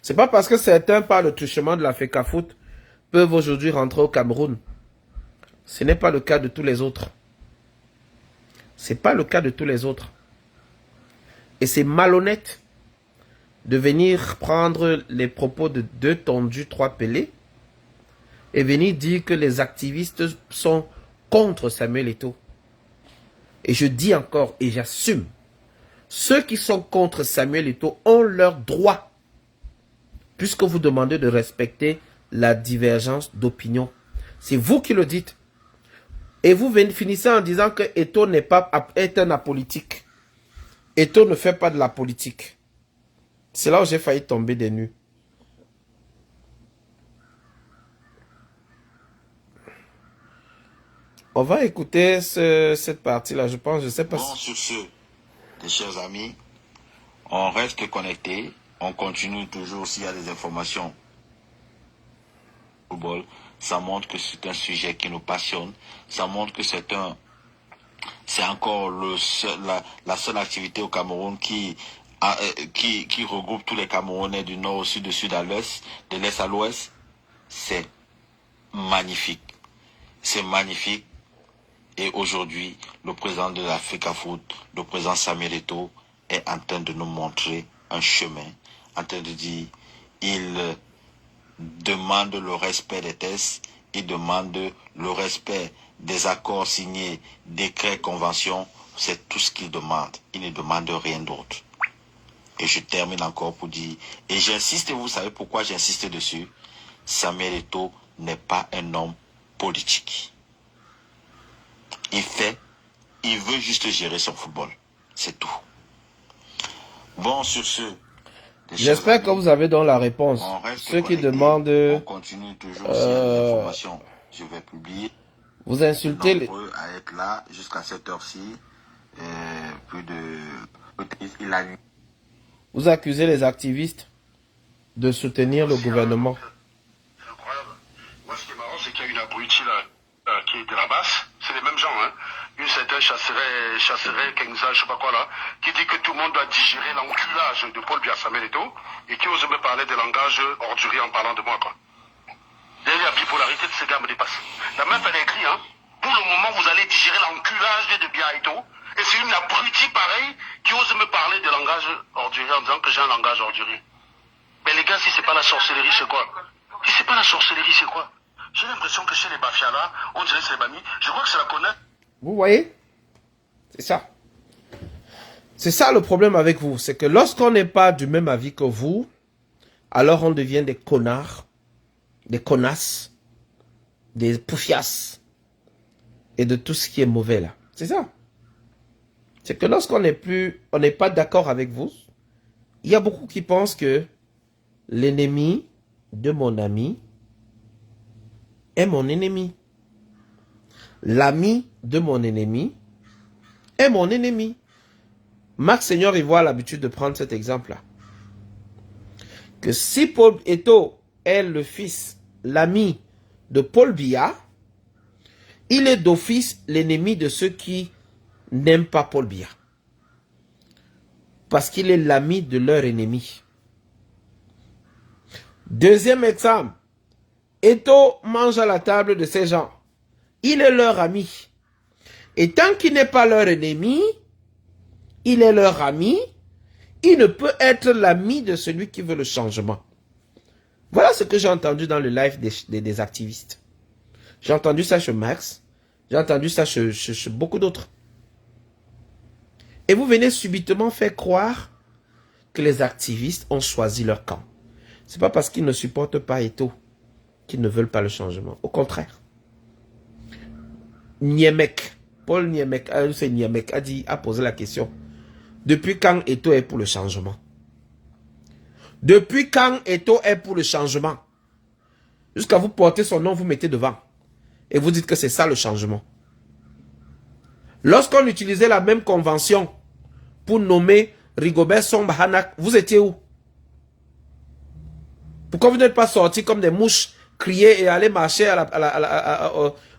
C'est pas parce que certains, par le truchement de la FECAFOOT, peuvent aujourd'hui rentrer au Cameroun. Ce n'est pas le cas de tous les autres. Ce n'est pas le cas de tous les autres. Et c'est malhonnête de venir prendre les propos de 2 tondus, 3 pelés et venir dire que les activistes sont contre Samuel Eto'o. Et je dis encore et j'assume, ceux qui sont contre Samuel Eto'o ont leur droit. Puisque vous demandez de respecter la divergence d'opinion. C'est vous qui le dites. Et vous finissez en disant que Eto'o est un apolitique. Eto'o ne fait pas de la politique. C'est là où j'ai failli tomber des nues. On va écouter cette partie-là, je pense. Je sais pas Bon, sur ce, les chers amis, on reste connectés. On continue toujours s'il y a des informations football. Ça montre que c'est un sujet qui nous passionne. Ça montre que c'est encore la seule activité au Cameroun qui regroupe tous les Camerounais du nord au sud, du sud à l'est, de l'est à l'ouest. C'est magnifique. C'est magnifique. Et aujourd'hui, le président de l'Africa Foot, le président Samuel Eto'o, est en train de nous montrer un chemin, en train de dire, il demande le respect des tests, il demande le respect des accords signés, décrets, conventions, c'est tout ce qu'il demande. Il ne demande rien d'autre. Et je termine encore pour dire, et j'insiste, vous savez pourquoi j'insiste dessus, Samuel Eto'o n'est pas un homme politique. Il veut juste gérer son football. C'est tout. Bon, sur ce. J'espère que vous avez donc la réponse. Ceux qui demandent. On continue toujours s'il y a des informations. Je vais publier. Vous insultez les. À être là jusqu'à cette heure-ci. Il a... Vous accusez les activistes de soutenir le gouvernement. C'est incroyable. Moi, ce qui est marrant, c'est qu'il y a une abrutie là, qui est de la basse. C'est les mêmes gens, hein. Une certaine chasserait Kenza, je sais pas quoi là, qui dit que tout le monde doit digérer l'enculage de Paul Biya Samuel Eto'o et qui ose me parler de langage ordurier en parlant de moi, quoi. D'ailleurs, la bipolarité de ces gars me dépasse. La meuf, elle a écrit, hein. Pour le moment, vous allez digérer l'enculage de Biya Eto'o. Et c'est une abrutie pareille qui ose me parler de langage ordurier en disant que j'ai un langage ordurier. Mais les gars, si c'est pas la sorcellerie, c'est quoi? Si c'est pas la sorcellerie, c'est quoi? J'ai l'impression que chez les Bafia là, on dirait que c'est les Bami. Je crois que c'est la connaître. Vous voyez? C'est ça. C'est ça le problème avec vous. C'est que lorsqu'on n'est pas du même avis que vous, alors on devient des connards, des connasses, des poufias et de tout ce qui est mauvais là. C'est ça. C'est que lorsqu'on n'est pas d'accord avec vous, il y a beaucoup qui pensent que l'ennemi de mon ami est mon ennemi. L'ami de mon ennemi est mon ennemi. Marc Seigneur Ivoire a l'habitude de prendre cet exemple-là. Que si Paul Eto'o est le fils, l'ami de Paul Biya, il est d'office l'ennemi de ceux qui n'aiment pas Paul Biya. Parce qu'il est l'ami de leur ennemi. Deuxième exemple. Eto'o mange à la table de ces gens. Il est leur ami. Et tant qu'il n'est pas leur ennemi, il est leur ami. Il ne peut être l'ami de celui qui veut le changement. Voilà ce que j'ai entendu dans le live des activistes. J'ai entendu ça chez Max. J'ai entendu ça chez beaucoup d'autres. Et vous venez subitement faire croire que les activistes ont choisi leur camp. C'est pas parce qu'ils ne supportent pas Eto'o qu'ils ne veulent pas le changement. Au contraire. Niemek, Paul Niemek, a posé la question. Depuis quand Eto'o est pour le changement? Depuis quand Eto'o est pour le changement? Jusqu'à vous porter son nom, vous mettez devant. Et vous dites que c'est ça le changement. Lorsqu'on utilisait la même convention pour nommer Rigobert Song Hanak, vous étiez où? Pourquoi vous n'êtes pas sortis comme des mouches, crier et aller marcher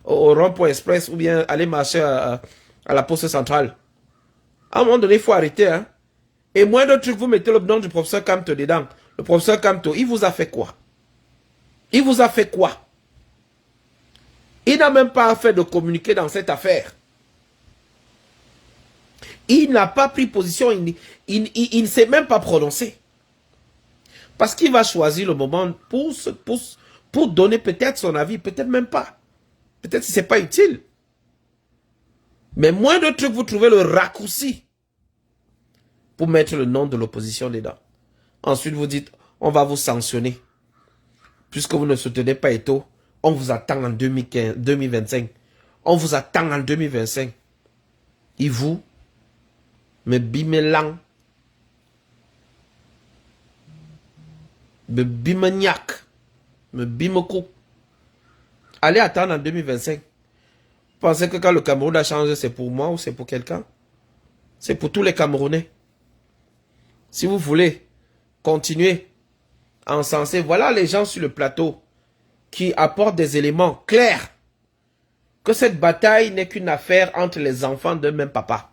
au rond-point express ou bien aller marcher à la poste centrale? À un moment donné, il faut arrêter. Hein? Et moins de trucs, vous mettez le nom du professeur Kamto dedans. Le professeur Kamto, il vous a fait quoi? Il vous a fait quoi? Il n'a même pas fait de communiquer dans cette affaire. Il n'a pas pris position, il ne s'est même pas prononcé. Parce qu'il va choisir le moment pour donner peut-être son avis, peut-être même pas. Peut-être que ce n'est pas utile. Mais moins de trucs, vous trouvez le raccourci pour mettre le nom de l'opposition dedans. Ensuite, vous dites, on va vous sanctionner. Puisque vous ne soutenez pas Eto'o, on vous attend en 2025. On vous attend en 2025. Et vous, me bimelang, me bimeniac, me bimoko. Allez attendre en 2025. Pensez que quand le Cameroun a changé, c'est pour moi ou c'est pour quelqu'un? C'est pour tous les Camerounais. Si vous voulez continuer à encenser, voilà les gens sur le plateau qui apporte des éléments clairs que cette bataille n'est qu'une affaire entre les enfants d'un même papa.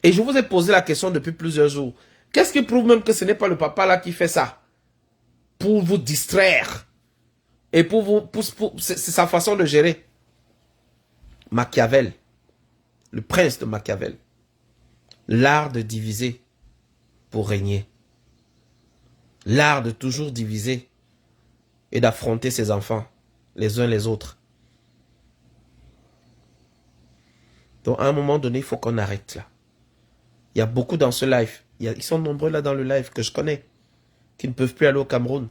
Et je vous ai posé la question depuis plusieurs jours. Qu'est-ce qui prouve même que ce n'est pas le papa là qui fait ça? Pour vous distraire. Et pour vous... c'est sa façon de gérer. Machiavel. Le prince de Machiavel. L'art de diviser pour régner. L'art de toujours diviser et d'affronter ses enfants, les uns les autres. Donc, à un moment donné, il faut qu'on arrête là. Il y a beaucoup dans ce live. Ils sont nombreux là dans le live que je connais, qui ne peuvent plus aller au Cameroun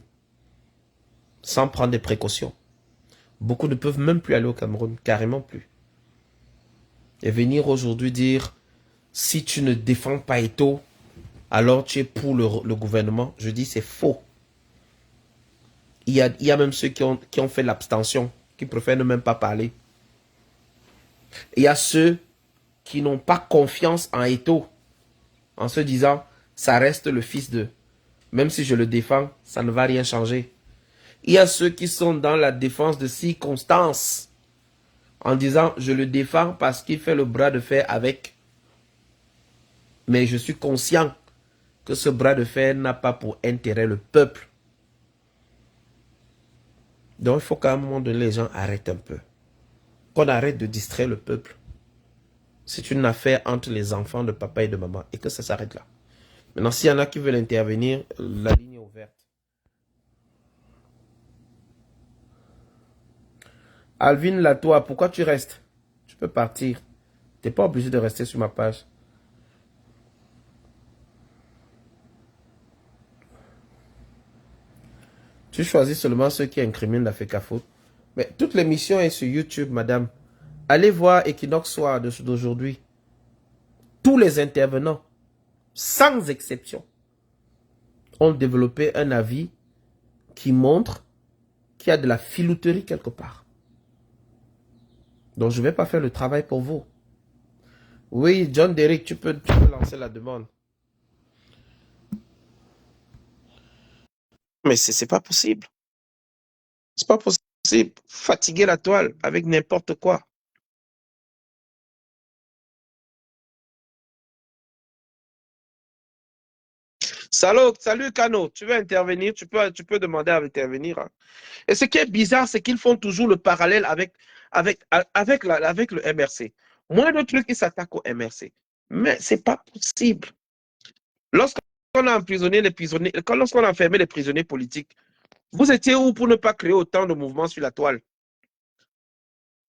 sans prendre des précautions. Beaucoup ne peuvent même plus aller au Cameroun, carrément plus. Et venir aujourd'hui dire, si tu ne défends pas Eto'o, alors tu es pour le gouvernement. Je dis, c'est faux. Il y a même ceux qui ont fait l'abstention, qui préfèrent ne même pas parler. Il y a ceux qui n'ont pas confiance en Eto'o, en se disant, ça reste le fils d'eux. Même si je le défends, ça ne va rien changer. Il y a ceux qui sont dans la défense de circonstances, en disant, je le défends parce qu'il fait le bras de fer avec. Mais je suis conscient que ce bras de fer n'a pas pour intérêt le peuple. Donc il faut qu'à un moment donné, les gens arrêtent un peu. Qu'on arrête de distraire le peuple. C'est une affaire entre les enfants de papa et de maman. Et que ça s'arrête là. Maintenant, s'il y en a qui veulent intervenir, la ligne est ouverte. Alvin Latois, pourquoi tu restes? Tu peux partir. Tu n'es pas obligé de rester sur ma page. Tu choisis seulement ceux qui incriminent la FECAFO. Mais toute l'émission est sur YouTube, madame. Allez voir Equinox Soir d'aujourd'hui. Tous les intervenants, sans exception, ont développé un avis qui montre qu'il y a de la filouterie quelque part. Donc je ne vais pas faire le travail pour vous. Oui, John Derrick, tu peux lancer la demande. Mais c'est pas possible. C'est pas possible. Fatiguer la toile avec n'importe quoi. Salut Kano, tu veux intervenir, tu peux demander à intervenir. Hein. Et ce qui est bizarre, c'est qu'ils font toujours le parallèle avec le MRC. Moins de trucs, ils s'attaquent au MRC. Mais c'est pas possible. Lorsqu'on a emprisonné les prisonniers, lorsqu'on a enfermé les prisonniers politiques, vous étiez où pour ne pas créer autant de mouvements sur la toile?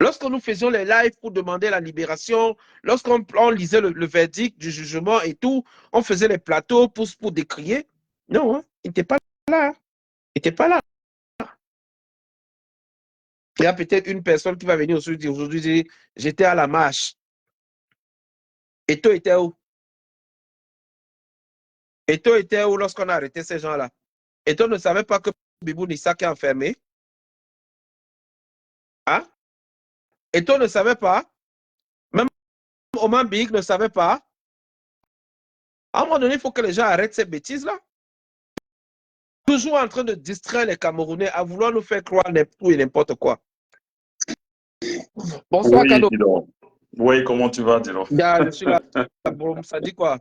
Lorsque nous faisions les lives pour demander la libération, lorsqu'on lisait le verdict du jugement et tout, on faisait les plateaux pour décrier. Non, hein, il n'était pas là. Il n'était pas là. Il y a peut-être une personne qui va venir aujourd'hui dire, j'étais à la marche. Eto'o était où? Eto'o était où lorsqu'on a arrêté ces gens-là? Eto'o ne savait pas que Bibou Nissak est enfermé. Hein? Eto'o ne savait pas. Même Oman Big ne savait pas. À un moment donné, il faut que les gens arrêtent ces bêtises-là. Toujours en train de distraire les Camerounais à vouloir nous faire croire tout et n'importe quoi. Bonsoir, Oui, Kano. Oui, comment tu vas, Dilo? Je suis là. Bon, ça dit quoi?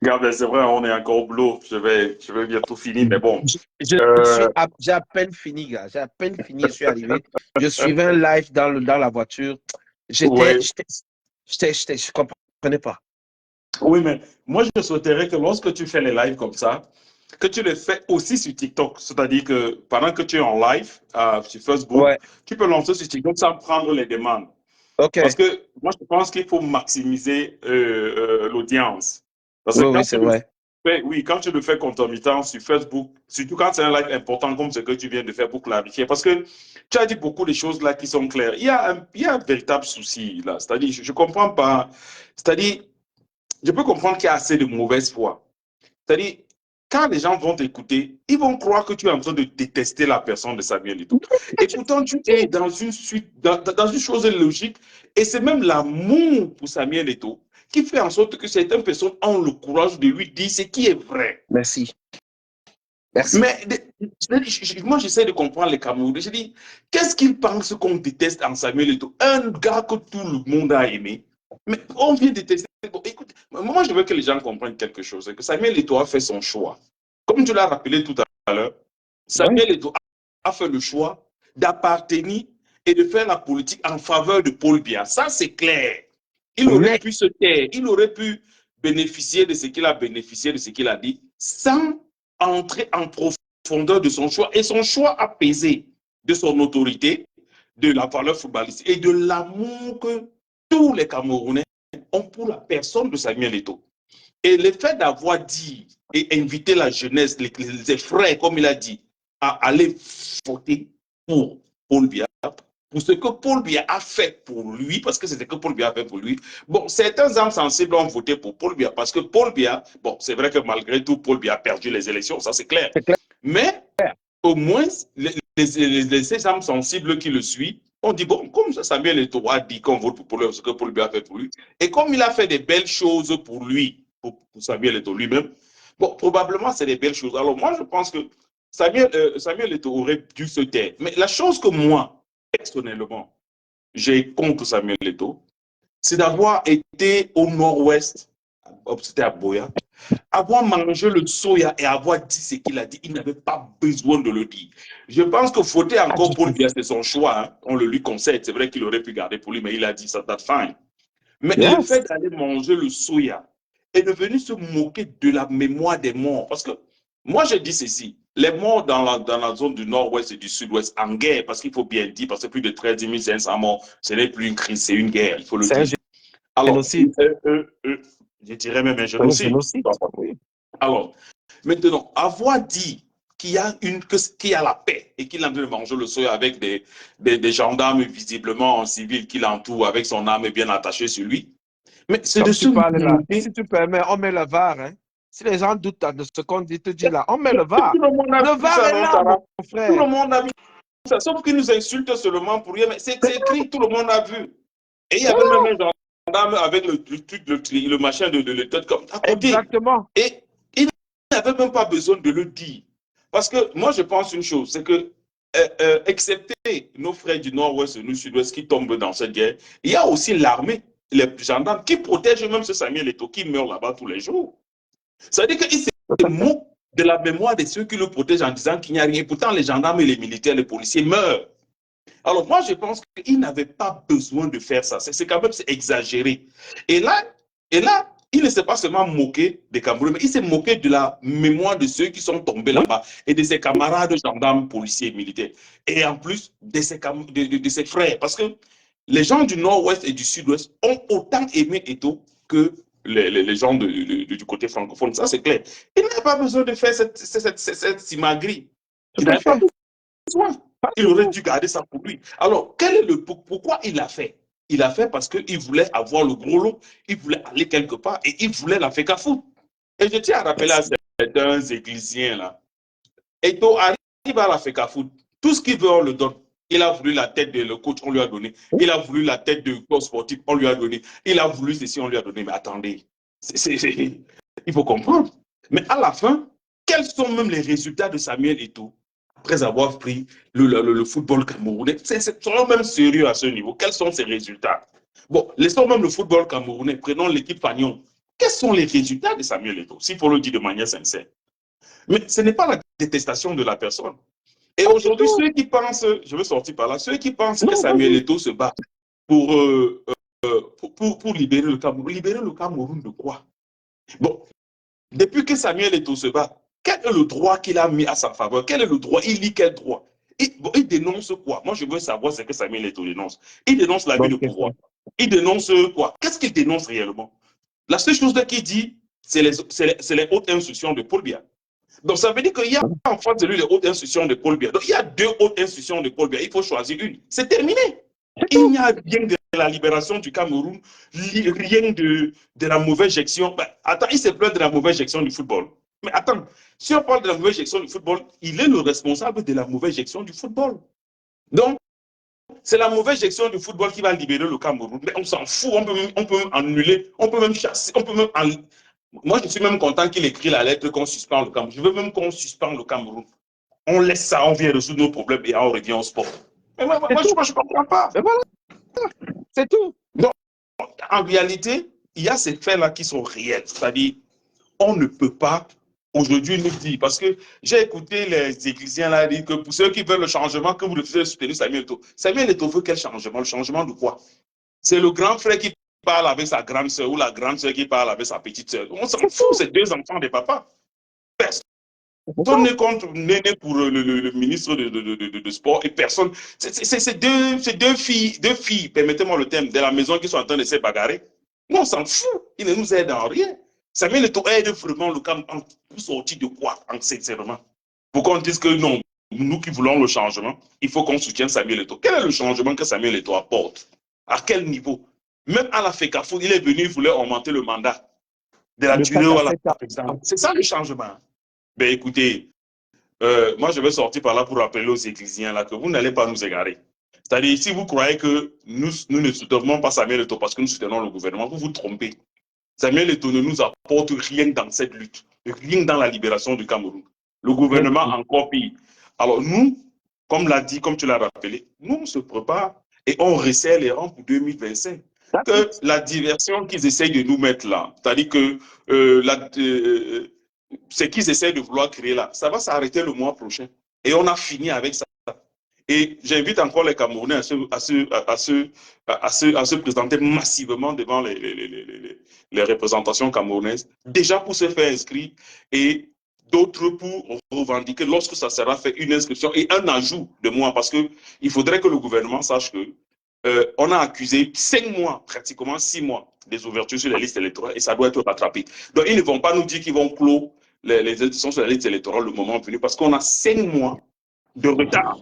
Regarde, c'est vrai, on est encore au boulot. Je vais bientôt finir, mais bon. J'ai à peine fini, gars. J'ai à peine fini, je suis arrivé. Je suivais un live dans la voiture. Je ne comprenais pas. Oui, mais moi, je souhaiterais que lorsque tu fais les lives comme ça, que tu les fais aussi sur TikTok. C'est-à-dire que pendant que tu es en live sur Facebook, tu peux lancer sur TikTok sans prendre les demandes. Okay. Parce que moi, je pense qu'il faut maximiser l'audience. Oui, c'est vrai. Oui, quand tu le fais concomitant sur Facebook, surtout quand c'est un live important comme ce que tu viens de faire pour clarifier, parce que tu as dit beaucoup de choses là qui sont claires. Il y a un véritable souci là. C'est-à-dire, je ne comprends pas. C'est-à-dire, je peux comprendre qu'il y a assez de mauvaise foi. C'est-à-dire, quand les gens vont t'écouter, ils vont croire que tu es en train de détester la personne de Samuel Eto'o. Et pourtant, tu es dans une chose logique. Et c'est même l'amour pour Samuel Eto'o qui fait en sorte que certaines personnes ont le courage de lui dire ce qui est vrai. Merci. Merci. Mais Moi, j'essaie de comprendre les Camerounais. Je dis, qu'est-ce qu'ils pensent qu'on déteste en Samuel Eto'o? Un gars que tout le monde a aimé. Mais on vient détester. Bon, écoute, moi, je veux que les gens comprennent quelque chose. C'est que Samuel Eto'o a fait son choix. Comme tu l'as rappelé tout à l'heure, Samuel Eto'o a fait le choix d'appartenir et de faire la politique en faveur de Paul Biya. Ça, c'est clair. Il aurait pu se taire. Il aurait pu bénéficier de ce qu'il a bénéficié, de ce qu'il a dit, sans entrer en profondeur de son choix. Et son choix a pesé de son autorité, de la valeur footballistique et de l'amour que tous les Camerounais ont pour la personne de Samuel Eto'o. Et le fait d'avoir dit et invité la jeunesse, les frères, comme il a dit, à aller voter pour Paul Biya, pour ce que Paul Biya a fait pour lui, parce que c'est ce que Paul Biya a fait pour lui. Bon, certains âmes sensibles ont voté pour Paul Biya, parce que Paul Biya, bon, c'est vrai que malgré tout, Paul Biya a perdu les élections, ça c'est clair. Mais au moins, ces âmes sensibles qui le suivent, on dit, bon, comme ça, Samuel Eto'o a dit qu'on vote pour Paul, ce que Paul Biya a fait pour lui, et comme il a fait des belles choses pour lui, pour Samuel Eto'o lui-même, bon, probablement c'est des belles choses. Alors moi, je pense que Samuel Eto'o aurait dû se taire. Mais la chose que moi, personnellement, j'ai contre Samuel Eto'o, c'est d'avoir été au nord-ouest, c'était à Boya, avoir mangé le soya et avoir dit ce qu'il a dit. Il n'avait pas besoin de le dire. Je pense que voter encore Paul Biya, c'est son choix. Hein. On le lui concède. C'est vrai qu'il aurait pu garder pour lui, mais il a dit ça, that's fine. Mais le fait d'aller manger le soya et de venir se moquer de la mémoire des morts, parce que moi, je dis ceci, les morts dans la zone du nord-ouest et du sud-ouest en guerre, parce qu'il faut bien le dire, parce que plus de 13 500 morts, ce n'est plus une crise, c'est une guerre, il faut le dire. Alors, je dirais même un génocide. Alors, maintenant, avoir dit qu'il y a la paix et qu'il est en train de manger le soya avec des gendarmes visiblement en civil qui l'entourent avec son arme bien attachée sur lui. Mais c'est de Si tu permets, on met le VAR. Hein. Si les gens doutent de ce qu'on dit, te dit là, on met le VAR. Le VAR est là, mon frère. Tout le monde a vu ça, sauf qu'il nous insulte seulement pour rien. Mais c'est écrit, tout le monde a vu. Et il y avait même un gendarme avec le truc, le machin de l'état comme à côté. Exactement. Et il n'avait même pas besoin de le dire. Parce que moi, je pense une chose, c'est que, excepté nos frères du nord-ouest et du sud-ouest qui tombent dans cette guerre, il y a aussi l'armée, les gendarmes qui protègent même ce Samuel Eto'o qui meurt là-bas tous les jours. Ça veut dire qu'il se moque de la mémoire de ceux qui le protègent en disant qu'il n'y a rien. Et pourtant, les gendarmes et les militaires, les policiers meurent. Alors moi, je pense qu'il n'avait pas besoin de faire ça. C'est quand même exagéré. Et là, il ne s'est pas seulement moqué des Camerounais, mais il s'est moqué de la mémoire de ceux qui sont tombés là-bas et de ses camarades gendarmes, policiers et militaires. Et en plus, de ses frères. Parce que les gens du nord-ouest et du sud-ouest ont autant aimé Eto'o que les gens du côté francophone. Ça, c'est clair. Il n'a pas besoin de faire cette simagrée. Il n'a pas besoin. Il aurait dû garder ça pour lui. Alors, pourquoi il l'a fait? Il l'a fait parce qu'il voulait avoir le gros lot, il voulait aller quelque part et il voulait la FECAFOOT. Et je tiens à rappeler à certains églisiens là, Eto'o arrive à la FECAFOOT, tout ce qu'il veut, on le donne. Il a voulu la tête de le coach, on lui a donné. Il a voulu la tête de corps sportif, on lui a donné. Il a voulu ceci, on lui a donné. Mais attendez, il faut comprendre. Mais à la fin, quels sont même les résultats de Samuel Eto'o après avoir pris le football camerounais? Soyons même sérieux à ce niveau. Quels sont ses résultats? Bon, laissons même le football camerounais. Prenons l'équipe Fagnon. Quels sont les résultats de Samuel Eto'o? S'il faut le dire de manière sincère. Mais ce n'est pas la détestation de la personne. Et aujourd'hui, ceux qui pensent, je veux sortir par là, ceux qui pensent que Samuel Eto'o se bat pour libérer le Cameroun de quoi? Bon, depuis que Samuel Eto'o se bat, quel est le droit qu'il a mis à sa faveur? Quel est le droit? Il lit quel droit? Il dénonce quoi? Moi, je veux savoir ce que Samuel Eto'o dénonce. Il dénonce l'abus de pouvoir. Il dénonce quoi? Qu'est-ce qu'il dénonce réellement? La seule chose qu'il dit, c'est les hautes instructions de Paul Biya. Donc, ça veut dire qu'il y a en face de lui les hautes instructions de Paul Biya. Donc, il y a deux hautes instructions de Paul Biya. Il faut choisir une. C'est terminé. Il n'y a rien de la libération du Cameroun, rien de la mauvaise gestion. Ben, attends, il se plaint de la mauvaise gestion du football. Mais attends, si on parle de la mauvaise gestion du football, il est le responsable de la mauvaise gestion du football. Donc, c'est la mauvaise gestion du football qui va libérer le Cameroun. Mais on s'en fout, on peut même annuler, on peut même chasser, on peut même... Moi, je suis même content qu'il écrit la lettre qu'on suspend le Cameroun. Je veux même qu'on suspende le Cameroun. On laisse ça, on vient résoudre nos problèmes et on revient au sport. Mais moi, je ne comprends pas. Et voilà, c'est tout. Donc, en réalité, il y a ces faits-là qui sont réels. C'est-à-dire, on ne peut pas aujourd'hui nous dire, parce que j'ai écouté les églisiens là dire que pour ceux qui veulent le changement, que vous refusez de soutenir Samuel Eto'o. Samuel Eto'o veut quel changement? Le changement de quoi? C'est le grand frère qui parle avec sa grande soeur ou la grande soeur qui parle avec sa petite soeur. On s'en fout, c'est deux enfants des papas. Personne n'est contre, n'est pour le ministre de sport et personne. C'est deux filles, permettez-moi le terme, de la maison qui sont en train de se bagarrer. Nous, on s'en fout. Ils ne nous aident en rien. Samuel Eto'o aide vraiment le camp pour sortir de quoi, sincèrement? Pour qu'on dise que non, nous qui voulons le changement, il faut qu'on soutienne Samuel Eto'o. Quel est le changement que Samuel Eto'o apporte? À quel niveau? Même à la FECAFO, il est venu, il voulait augmenter le mandat de la durée à la par exemple. C'est ça le changement. Ben écoutez, moi je vais sortir par là pour rappeler aux églisiens là que vous n'allez pas nous égarer. C'est-à-dire, si vous croyez que nous ne soutenons pas Samuel Eto'o parce que nous soutenons le gouvernement, vous vous trompez. Samuel Eto'o ne nous apporte rien dans cette lutte, rien dans la libération du Cameroun. Le gouvernement encore pire. Alors nous, comme tu l'as rappelé, nous on se prépare et on resserre les rangs pour 2025. Que la diversion qu'ils essayent de nous mettre là, c'est-à-dire que ce qu'ils essaient de vouloir créer là, ça va s'arrêter le mois prochain. Et on a fini avec ça. Et j'invite encore les Camerounais à se présenter massivement devant les représentations camerounaises, déjà pour se faire inscrire et d'autres pour revendiquer, lorsque ça sera fait, une inscription et un ajout de mois, parce qu'il faudrait que le gouvernement sache que on a accusé 5 mois, pratiquement 6 mois, des ouvertures sur les listes électorales et ça doit être rattrapé. Donc, ils ne vont pas nous dire qu'ils vont clore les élections sur la liste électorale le moment venu parce qu'on a 5 mois de retard.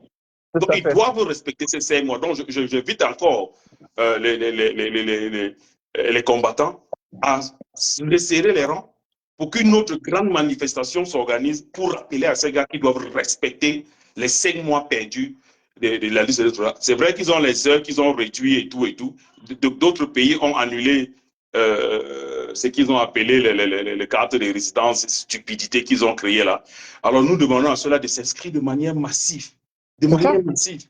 Donc, ils doivent respecter ces 5 mois. Donc, j'invite encore les combattants à resserrer les rangs pour qu'une autre grande manifestation s'organise pour rappeler à ces gars qui doivent respecter les 5 mois perdus de la liste électorale. C'est vrai qu'ils ont les heures qu'ils ont réduit et tout. D'autres pays ont annulé ce qu'ils ont appelé les cartes de résidence, stupidité qu'ils ont créées là. Alors nous demandons à ceux-là de s'inscrire de manière massive. De manière massive.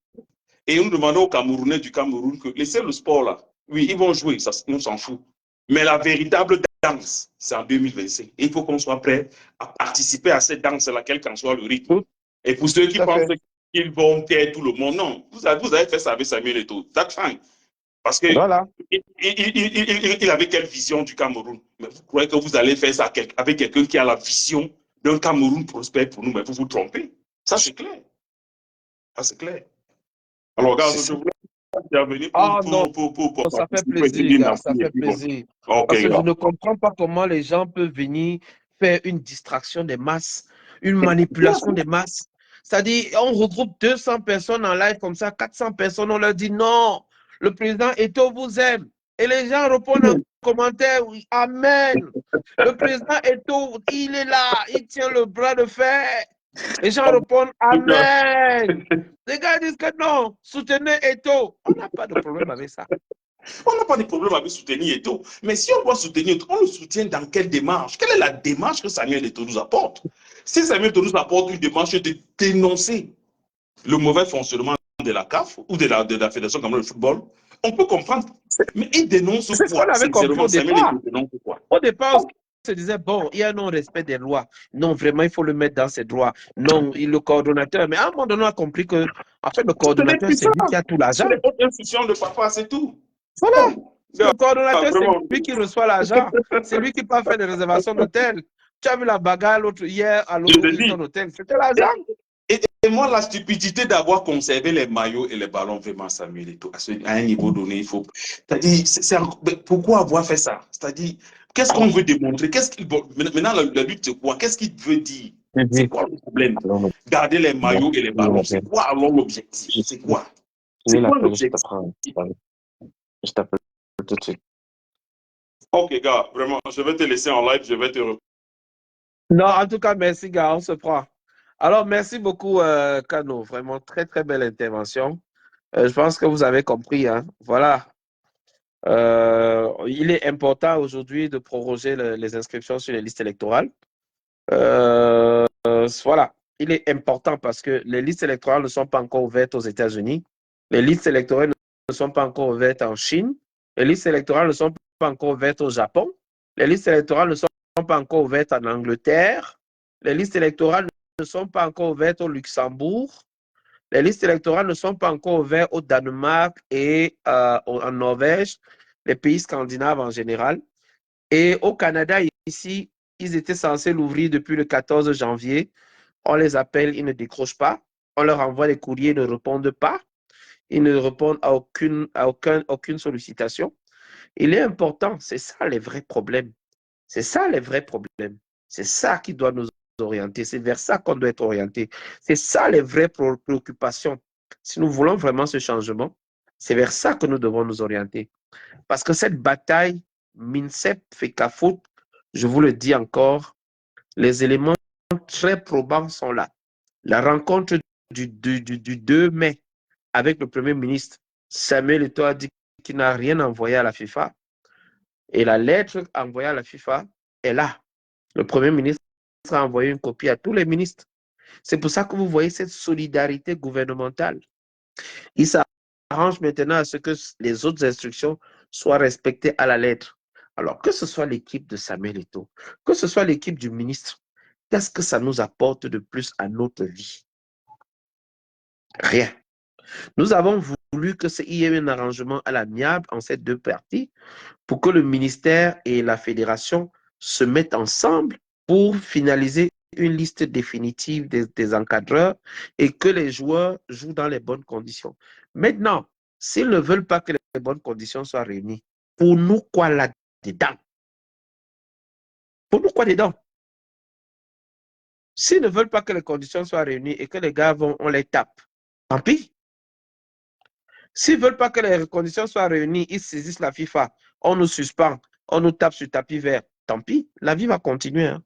Et nous demandons aux Camerounais du Cameroun que laissez le sport là. Oui, ils vont jouer, ça, on s'en fout. Mais la véritable danse, c'est en 2025. Et il faut qu'on soit prêt à participer à cette danse-là, quel qu'en soit le rythme. Et pour ceux qui pensent qu'ils vont taire tout le monde, non. Vous avez fait ça avec Samuel Eto'o. That's fine. Parce que voilà. il avait quelle vision du Cameroun? Mais vous croyez que vous allez faire ça avec quelqu'un qui a la vision d'un Cameroun prospère pour nous? Mais vous vous trompez. Ça, c'est clair. Ça, c'est clair. Alors, regarde, je voulais intervenir pour ça fait plaisir, gars, ça fait plaisir. Okay, parce que je ne comprends pas comment les gens peuvent venir faire une distraction des masses, une manipulation des masses. C'est-à-dire, on regroupe 200 personnes en live comme ça, 400 personnes, on leur dit non, le président Eto'o vous aime. Et les gens répondent en commentaire, oui, amen. Le président Eto'o, il est là, il tient le bras de fer. Les gens répondent amen. Les gars disent que non, soutenez Eto'o. On n'a pas de problème avec ça. On n'a pas de problème avec soutenir Eto'o. Mais si on doit soutenir Eto'o, on le soutient dans quelle démarche? Quelle est la démarche que Samuel Eto'o nous apporte? Si Samuel Eto'o nous apporte une démarche de dénoncer le mauvais fonctionnement de la CAF ou de la Fédération camerounaise de football, on peut comprendre. Mais il dénonce quoi? C'est ce qu'on avait compris au départ. Au départ, on se disait, bon, il y a un non-respect des lois. Non, vraiment, il faut le mettre dans ses droits. Non, le coordonnateur. Mais à un moment donné, on a compris que, en fait, le coordonnateur, c'est lui qui a tout l'argent. C'est les institutions de papa, c'est tout. Voilà. Le coordonnateur, c'est lui qui reçoit l'argent. C'est lui qui peut faire des réservations d'hôtel. Tu as vu la bagarre l'autre hier à l'autre hôtel. C'était l'argent. Et moi, la stupidité d'avoir conservé les maillots et les ballons, vraiment, Samuel Eto'o, à un niveau donné, il faut. C'est-à-dire, pourquoi avoir fait ça? C'est-à-dire, qu'est-ce qu'on veut démontrer? Maintenant, la lutte, c'est quoi? Qu'est-ce qu'il veut dire? C'est quoi le problème? Garder les maillots et les ballons, c'est quoi alors l'objectif? C'est quoi? C'est quoi l'objectif? Je t'appelle tout de suite. Ok, gars, vraiment, je vais te laisser en live, je vais te. Non, en tout cas, merci, gars, on se prend. Alors, merci beaucoup, Kano. Vraiment, très, très belle intervention. Je pense que vous avez compris. Hein. Voilà. Il est important aujourd'hui de proroger les inscriptions sur les listes électorales. Voilà. il est important parce que les listes électorales ne sont pas encore ouvertes aux États-Unis. Les listes électorales ne sont pas encore ouvertes en Chine. Les listes électorales ne sont pas encore ouvertes au Japon. Les listes électorales ne sont pas encore ouvertes en Angleterre. Les listes électorales ne sont pas encore ouvertes au Luxembourg. Les listes électorales ne sont pas encore ouvertes au Danemark et en Norvège, les pays scandinaves en général. Et au Canada, ici, ils étaient censés l'ouvrir depuis le 14 janvier. On les appelle, ils ne décrochent pas. On leur envoie des courriers, ils ne répondent pas. Ils ne répondent à aucune sollicitation. Il est important, c'est ça les vrais problèmes. C'est ça les vrais problèmes. C'est ça qui doit nous orienter. C'est vers ça qu'on doit être orienté. C'est ça les vraies préoccupations. Si nous voulons vraiment ce changement, c'est vers ça que nous devons nous orienter. Parce que cette bataille, MINSEP, FECAFOOT, je vous le dis encore, les éléments très probants sont là. La rencontre du 2 mai avec le Premier ministre, Samuel Eto'o a dit qu'il n'a rien envoyé à la FIFA. Et la lettre envoyée à la FIFA est là. Le Premier ministre a envoyé une copie à tous les ministres. C'est pour ça que vous voyez cette solidarité gouvernementale. Il s'arrange maintenant à ce que les autres instructions soient respectées à la lettre. Alors, que ce soit l'équipe de Samuel Eto'o, que ce soit l'équipe du ministre, qu'est-ce que ça nous apporte de plus à notre vie? Rien. Nous avons voulu qu'il y ait un arrangement à l'amiable en ces deux parties pour que le ministère et la fédération se mettent ensemble pour finaliser une liste définitive des encadreurs et que les joueurs jouent dans les bonnes conditions. Maintenant, s'ils ne veulent pas que les bonnes conditions soient réunies, pour nous, quoi là-dedans? Pour nous, quoi dedans? S'ils ne veulent pas que les conditions soient réunies et que les gars on les tape, tant pis. S'ils ne veulent pas que les conditions soient réunies, ils saisissent la FIFA, on nous suspend, on nous tape sur le tapis vert, tant pis, la vie va continuer. Hein.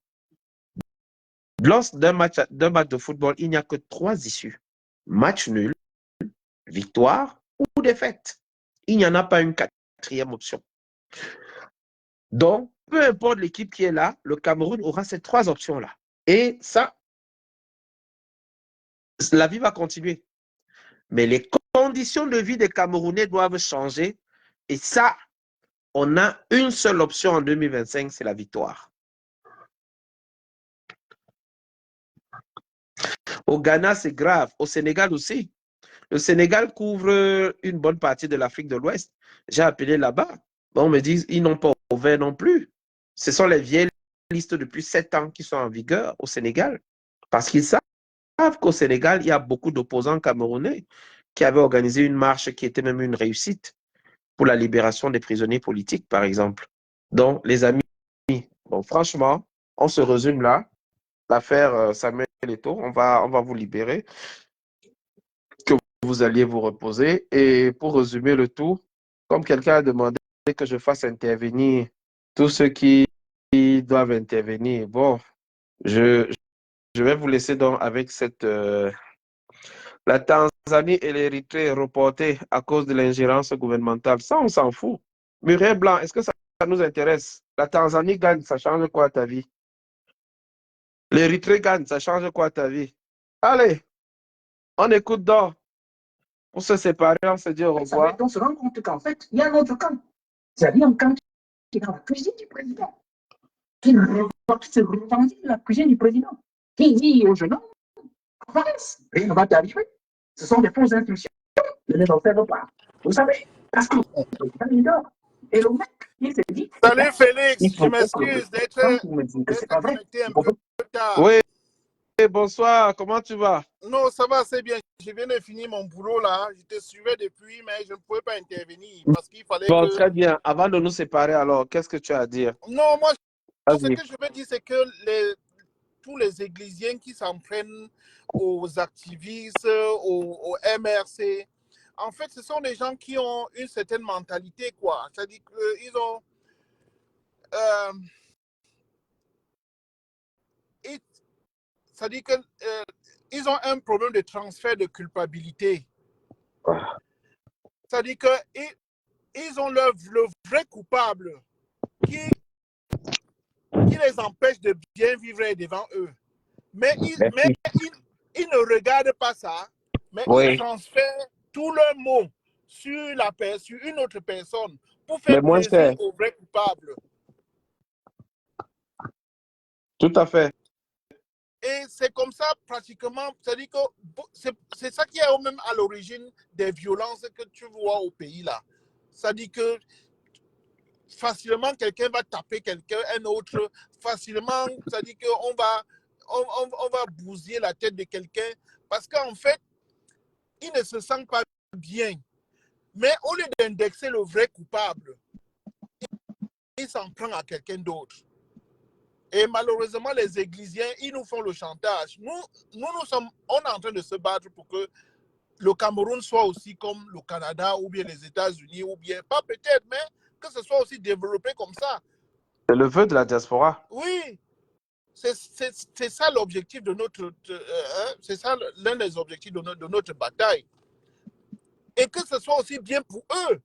Lors d'un match de football, il n'y a que 3 issues. Match nul, victoire ou défaite. Il n'y en a pas une 4e option. Donc, peu importe l'équipe qui est là, le Cameroun aura ces 3 options-là. Et ça, la vie va continuer. Mais les conditions de vie des Camerounais doivent changer. Et ça, on a une seule option en 2025, c'est la victoire. Au Ghana, c'est grave. Au Sénégal aussi. Le Sénégal couvre une bonne partie de l'Afrique de l'Ouest. J'ai appelé là-bas. On me dit ils n'ont pas ouvert non plus. Ce sont les vieilles listes depuis 7 ans qui sont en vigueur au Sénégal. Parce qu'ils savent qu'au Sénégal, il y a beaucoup d'opposants camerounais qui avaient organisé une marche qui était même une réussite pour la libération des prisonniers politiques, par exemple. Donc, les amis, bon, franchement, on se résume là. L'affaire Samuel Eto'o, on va vous libérer, que vous alliez vous reposer. Et pour résumer le tout, comme quelqu'un a demandé que je fasse intervenir tous ceux qui doivent intervenir, bon, je vais vous laisser donc avec cette... la Tanzanie et l'Érythrée reportées à cause de l'ingérence gouvernementale. Ça, on s'en fout. Muriel Blanc, est-ce que ça nous intéresse? La Tanzanie gagne, ça change quoi à ta vie? L'Érythrée gagne, ça change quoi à ta vie? Allez, on écoute donc. Pour se séparer, on se dit au revoir. On se rend compte qu'en fait, il y a un autre camp. C'est-à-dire un camp qui est dans la cuisine du président, qui se revendique de la cuisine du président, qui dit aux jeunes hommes, avance, rien ne va t'arriver. Ce sont des fausses instructions. Ne les observe pas. Vous savez, parce que le président il dort. Et le mec, il se dit. Salut Félix, je m'excuse d'être connecté un peu tard. Oui, bonsoir, comment tu vas? Non, ça va, c'est bien. Je viens de finir mon boulot là. Je te suivais depuis, mais je ne pouvais pas intervenir parce qu'il fallait bon, que... très bien. Avant de nous séparer, alors, qu'est-ce que tu as à dire? Non, moi, ce que je veux dire, c'est que tous les églisiens qui s'en prennent aux activistes, aux MRC, en fait, ce sont des gens qui ont une certaine mentalité, quoi. C'est-à-dire qu'ils ont... c'est-à-dire qu'ils ont un problème de transfert de culpabilité. C'est-à-dire qu'ils ont le vrai coupable qui les empêche de bien vivre devant eux. Mais Ils ne regardent pas ça, mais ils Oui. transfèrent tous leurs mots sur une autre personne pour Mais faire moins plaisir cher. aux vrais coupables. Tout à fait. Et c'est comme ça pratiquement, c'est-à-dire que c'est ça qui est même à l'origine des violences que tu vois au pays là. C'est-à-dire que facilement quelqu'un va taper quelqu'un, un autre, facilement, c'est-à-dire qu'on on va bousiller la tête de quelqu'un parce qu'en fait, il ne se sent pas bien. Mais au lieu d'indexer le vrai coupable, il s'en prend à quelqu'un d'autre. Et malheureusement, les Églisiens, ils nous font le chantage. On est en train de se battre pour que le Cameroun soit aussi comme le Canada ou bien les États-Unis, ou bien, pas peut-être, mais que ce soit aussi développé comme ça. C'est le vœu de la diaspora. Oui, c'est ça l'objectif de notre... c'est ça l'un des objectifs de notre bataille. Et que ce soit aussi bien pour eux.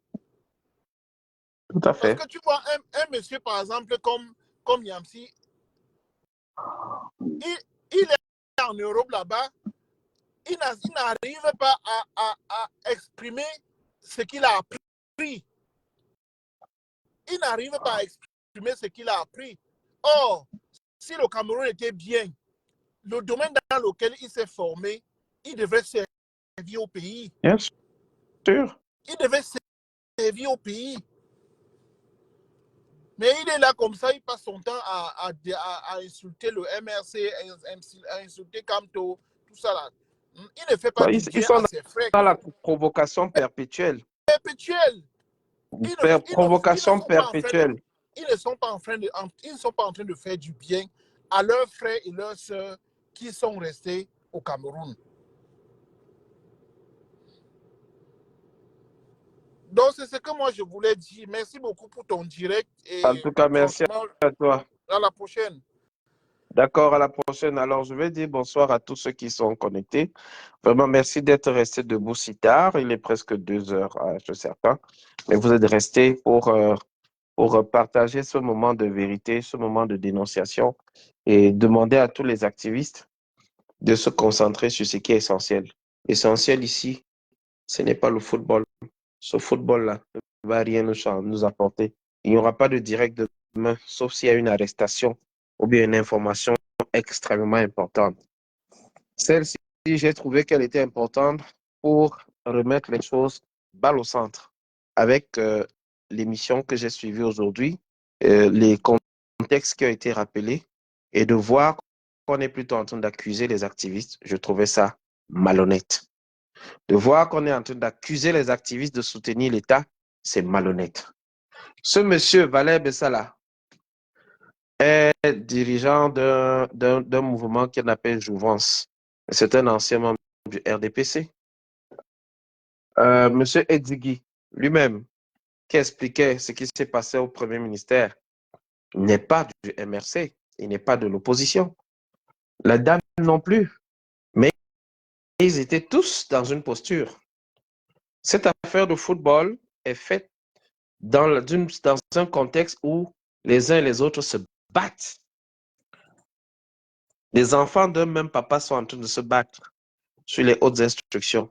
Tout à fait. Parce que tu vois, un monsieur, par exemple, comme Yamsi, il est en Europe là-bas, il n'arrive pas à exprimer ce qu'il a appris. Il n'arrive pas à exprimer ce qu'il a appris. Or, si le Cameroun était bien, le domaine dans lequel il s'est formé, il devrait servir au pays. Bien sûr. Il devait servir au pays. Mais il est là comme ça, il passe son temps à insulter le MRC, à insulter Camto, tout ça là. Il ne fait pas du Ils bien sont à ses frères. dans la provocation perpétuelle. Perpétuelle. Provocation perpétuelle. Ils ne sont pas en train de faire du bien à leurs frères et leurs sœurs qui sont restés au Cameroun. Donc, c'est ce que moi je voulais dire. Merci beaucoup pour ton direct. Et En tout cas, merci à toi. À la prochaine. D'accord, à la prochaine. Alors, je vais dire bonsoir à tous ceux qui sont connectés. Vraiment, merci d'être restés debout si tard. Il est presque 2 heures, je suis certain. Mais vous êtes restés pour partager ce moment de vérité, ce moment de dénonciation et demander à tous les activistes de se concentrer sur ce qui est essentiel. Essentiel ici, ce n'est pas le football. Ce football-là ne va rien nous apporter. Il n'y aura pas de direct demain, sauf s'il y a une arrestation ou bien une information extrêmement importante. Celle-ci, j'ai trouvé qu'elle était importante pour remettre les choses balle au centre. Avec l'émission que j'ai suivie aujourd'hui, les contextes qui ont été rappelés, et de voir qu'on est plutôt en train d'accuser les activistes, je trouvais ça malhonnête. De voir qu'on est en train d'accuser les activistes de soutenir l'État, c'est malhonnête. Ce monsieur, Valère Bessala, est dirigeant d'un mouvement qu'on appelle Jouvence. C'est un ancien membre du RDPC. Monsieur Edzigui, lui-même, qui expliquait ce qui s'est passé au Premier ministère, n'est pas du MRC, il n'est pas de l'opposition. La dame non plus. Mais ils étaient tous dans une posture. Cette affaire de football est faite dans un contexte où les uns et les autres se battent. Les enfants d'un même papa sont en train de se battre sur les hautes instructions,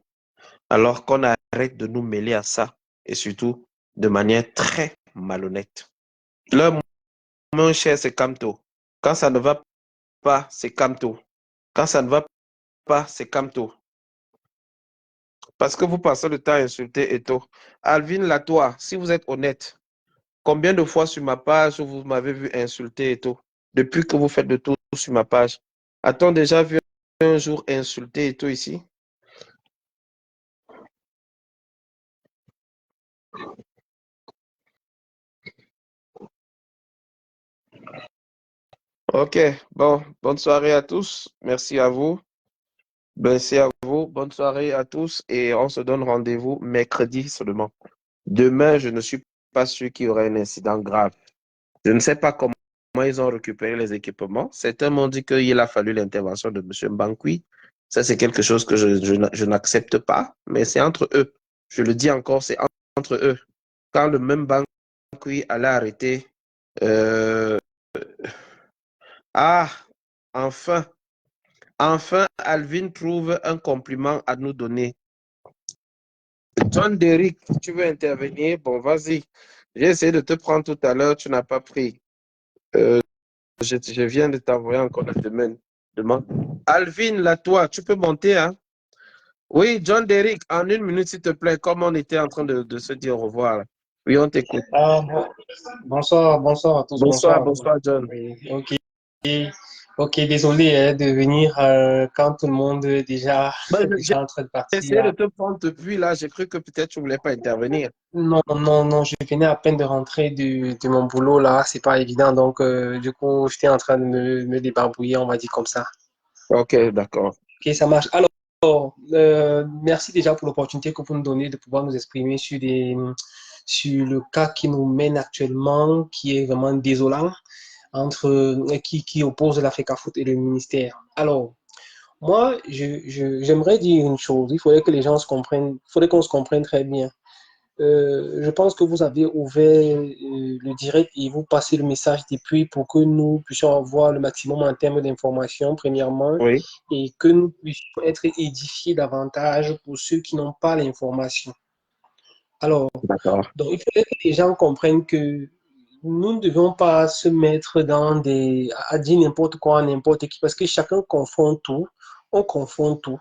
alors qu'on arrête de nous mêler à ça, et surtout de manière très malhonnête. Leur moins cher, c'est Camto. Quand ça ne va pas, c'est Camto. Quand ça ne va pas, c'est Camto. Parce que vous passez le temps à insulter Eto. Alvin Latois, si vous êtes honnête, combien de fois sur ma page vous m'avez vu insulter Eto depuis que vous faites de tout sur ma page? A-t-on déjà vu un jour insulter Eto ici? Ok, bon, bonne soirée à tous. Merci à vous. Merci à vous. Bonne soirée à tous et on se donne rendez-vous mercredi seulement. Demain, je ne suis pas sûr qu'il y aura un incident grave. Je ne sais pas comment ils ont récupéré les équipements. Certains m'ont dit qu'il a fallu l'intervention de M. Mbankwi. Ça, c'est quelque chose que je n'accepte pas, mais c'est entre eux. Je le dis encore, c'est entre eux. Quand le même Mbankwi allait arrêter... Ah, enfin, Enfin, Alvin trouve un compliment à nous donner. John Derrick, tu veux intervenir? Bon, vas-y. J'ai essayé de te prendre tout à l'heure, tu n'as pas pris. Je viens de t'envoyer encore la demande. Alvin, là, toi, tu peux monter, hein? Oui, John Derrick, en 1 minute, s'il te plaît, comme on était en train de se dire au revoir. Là. Oui, on t'écoute. Bonsoir, bonsoir à tous, Bonsoir, bonsoir. bonsoir, John. Oui, ok, désolé de venir quand tout le monde est déjà, J'ai déjà en train de essayé de partir. te prendre depuis là, j'ai cru que peut-être tu ne voulais pas intervenir. Non, je venais à peine de rentrer de mon boulot là, c'est pas évident, donc du coup, j'étais en train de me débarbouiller, on va dire comme ça. Ok, d'accord. Ok, ça marche. Alors, merci déjà pour l'opportunité que vous nous donnez de pouvoir nous exprimer sur le cas qui nous mène actuellement, qui est vraiment désolant, qui oppose la FECAFOOT et le ministère. Alors, moi, j'aimerais dire une chose. Il faudrait que les gens se comprennent, il faudrait qu'on se comprenne très bien. Je pense que vous avez ouvert le direct et vous passez le message depuis pour que nous puissions avoir le maximum en termes d'informations, premièrement, Oui, et que nous puissions être édifiés davantage pour ceux qui n'ont pas l'information. Alors, d'accord. donc, il faudrait que les gens comprennent que nous ne devons pas se mettre à dire n'importe quoi à n'importe qui, parce que chacun confond tout, on confond tout.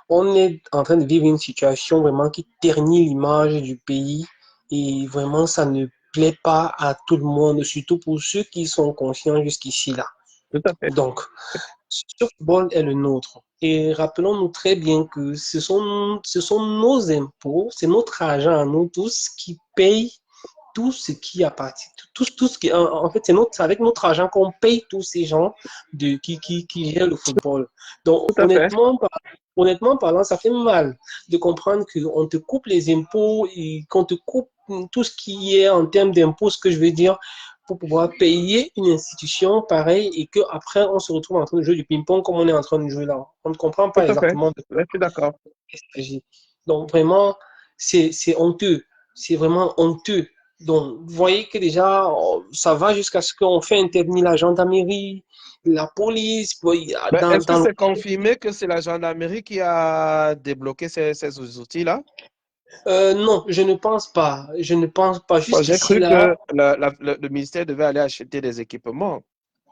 On est en train de vivre une situation vraiment qui ternit l'image du pays et vraiment ça ne plaît pas à tout le monde, surtout pour ceux qui sont conscients jusqu'ici là. Tout à fait. Donc, ce football est le nôtre. Et rappelons-nous très bien que ce sont nos impôts, c'est notre argent à nous tous qui paye tout ce qui appartient, tout ce qui, en fait, c'est avec notre argent qu'on paye tous ces gens qui gèrent le football. Donc, Tout à fait. honnêtement parlant, ça fait mal de comprendre qu'on te coupe les impôts et qu'on te coupe tout ce qui est en termes d'impôts, ce que je veux dire, pour pouvoir payer une institution pareille et qu'après, on se retrouve en train de jouer du ping-pong comme on est en train de jouer là. On ne comprend Tout pas à fait. exactement de Là, je suis d'accord. quoi il s'agit. Donc, vraiment, c'est honteux. C'est vraiment honteux. Donc, vous voyez que déjà, ça va jusqu'à ce qu'on fait intervenir la gendarmerie, la police, Ben, est-ce que dans le... c'est confirmé que c'est la gendarmerie qui a débloqué ces outils-là? Non, je ne pense pas. Je ne pense pas. Bon, j'ai Jusqu'ici, cru là, que le ministère devait aller acheter des équipements.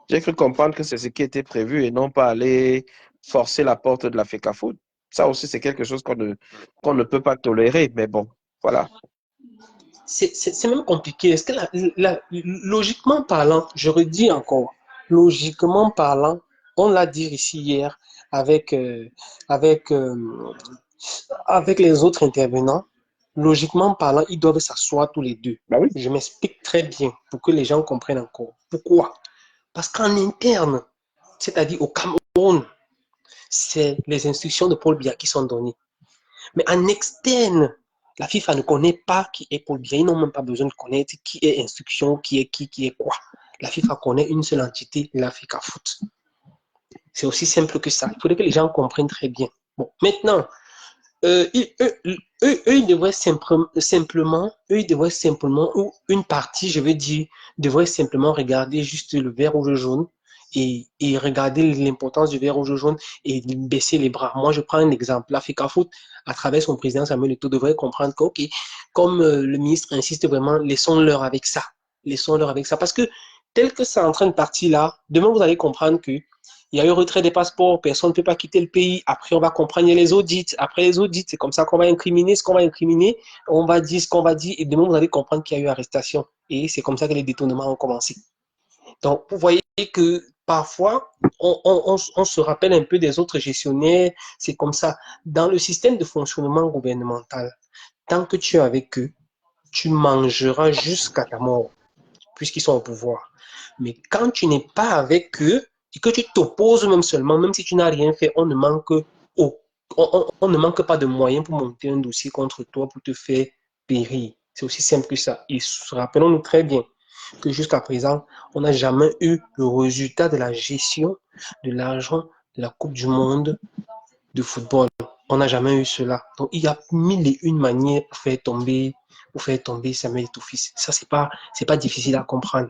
J'ai cru comprendre que c'est ce qui était prévu et non pas aller forcer la porte de la FECAFOOT. Ça aussi, c'est quelque chose qu'on ne peut pas tolérer. Mais bon, voilà. c'est même compliqué. Est-ce que logiquement parlant, je redis encore, logiquement parlant, on l'a dit ici hier avec, avec, avec les autres intervenants, logiquement parlant, ils doivent s'asseoir tous les deux. Ben oui. Je m'explique très bien pour que les gens comprennent encore. Pourquoi? Parce qu'en interne, c'est-à-dire au Cameroun, c'est les instructions de Paul Biya qui sont données. Mais en externe, la FIFA ne connaît pas qui est Paul Biya. Ils n'ont même pas besoin de connaître qui est instruction, qui est quoi. La FIFA connaît une seule entité, la FECAFOOT. C'est aussi simple que ça. Il faudrait que les gens comprennent très bien. Bon, maintenant, ils devraient simplement, ou une partie, je veux dire, devrait simplement regarder juste le vert rouge jaune et regarder l'importance du vert rouge jaune et baisser les bras. Moi, je prends un exemple. La FECAFOOT, à travers son président Samuel Eto'o, devrait comprendre que, OK, comme le ministre insiste vraiment, laissons-leur avec ça. Laissons-leur avec ça. Parce que tel que c'est en train de partir là, demain, vous allez comprendre que il y a eu retrait des passeports, personne ne peut pas quitter le pays. Après, on va comprendre les audits. Après les audits, c'est comme ça qu'on va incriminer ce qu'on va incriminer. On va dire ce qu'on va dire. Et demain, vous allez comprendre qu'il y a eu arrestation. Et c'est comme ça que les détournements ont commencé. Donc, vous voyez que parfois, on se rappelle un peu des autres gestionnaires. C'est comme ça. Dans le système de fonctionnement gouvernemental, tant que tu es avec eux, tu mangeras jusqu'à ta mort, puisqu'ils sont au pouvoir. Mais quand tu n'es pas avec eux et que tu t'opposes même seulement, même si tu n'as rien fait, on ne manque pas de moyens pour monter un dossier contre toi pour te faire périr. C'est aussi simple que ça. Et rappelons-nous très bien que jusqu'à présent, on n'a jamais eu le résultat de la gestion de l'argent de la Coupe du Monde de football. On n'a jamais eu cela. Donc, il y a mille et une manières pour faire tomber Samuel Eto'o. Ça, c'est pas difficile à comprendre.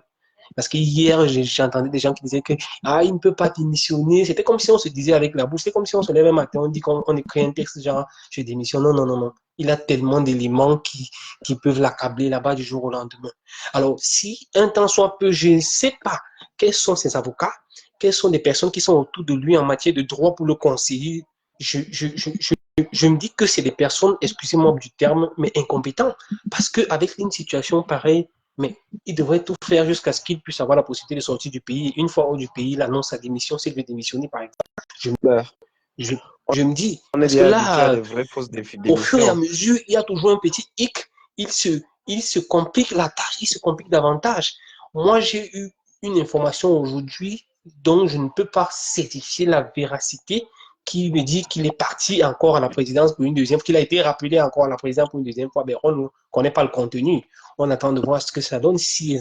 Parce que hier, j'entendais des gens qui disaient que ah, il ne peut pas démissionner. C'était comme si on se disait avec la bouche, c'est comme si on se lève un matin, on dit qu'on écrit un texte genre je démissionne. Non, non, non, non. Il a tellement d'éléments qui peuvent l'accabler là-bas du jour au lendemain. Alors, si un temps soit peu, je ne sais pas quels sont ses avocats, quelles sont les personnes qui sont autour de lui en matière de droit pour le conseiller. Je me dis que c'est des personnes, excusez-moi du terme, mais incompétents. Parce qu'avec une situation pareille, mais il devrait tout faire jusqu'à ce qu'il puisse avoir la possibilité de sortir du pays. Une fois hors du pays, il annonce sa démission, s'il veut démissionner, par exemple. Je, je, je me dis, On est parce que déjà habitué à là, de vraies fausses au fur et à démissions. mesure, il y a toujours un petit hic. Il se complique la tâche, il se complique davantage. Moi, j'ai eu une information aujourd'hui dont je ne peux pas certifier la véracité, qui me dit qu'il est parti encore à la présidence pour une deuxième fois, qu'il a été rappelé encore à la présidence pour une deuxième fois. Mais on ne connaît pas le contenu. On attend de voir ce que ça donne, si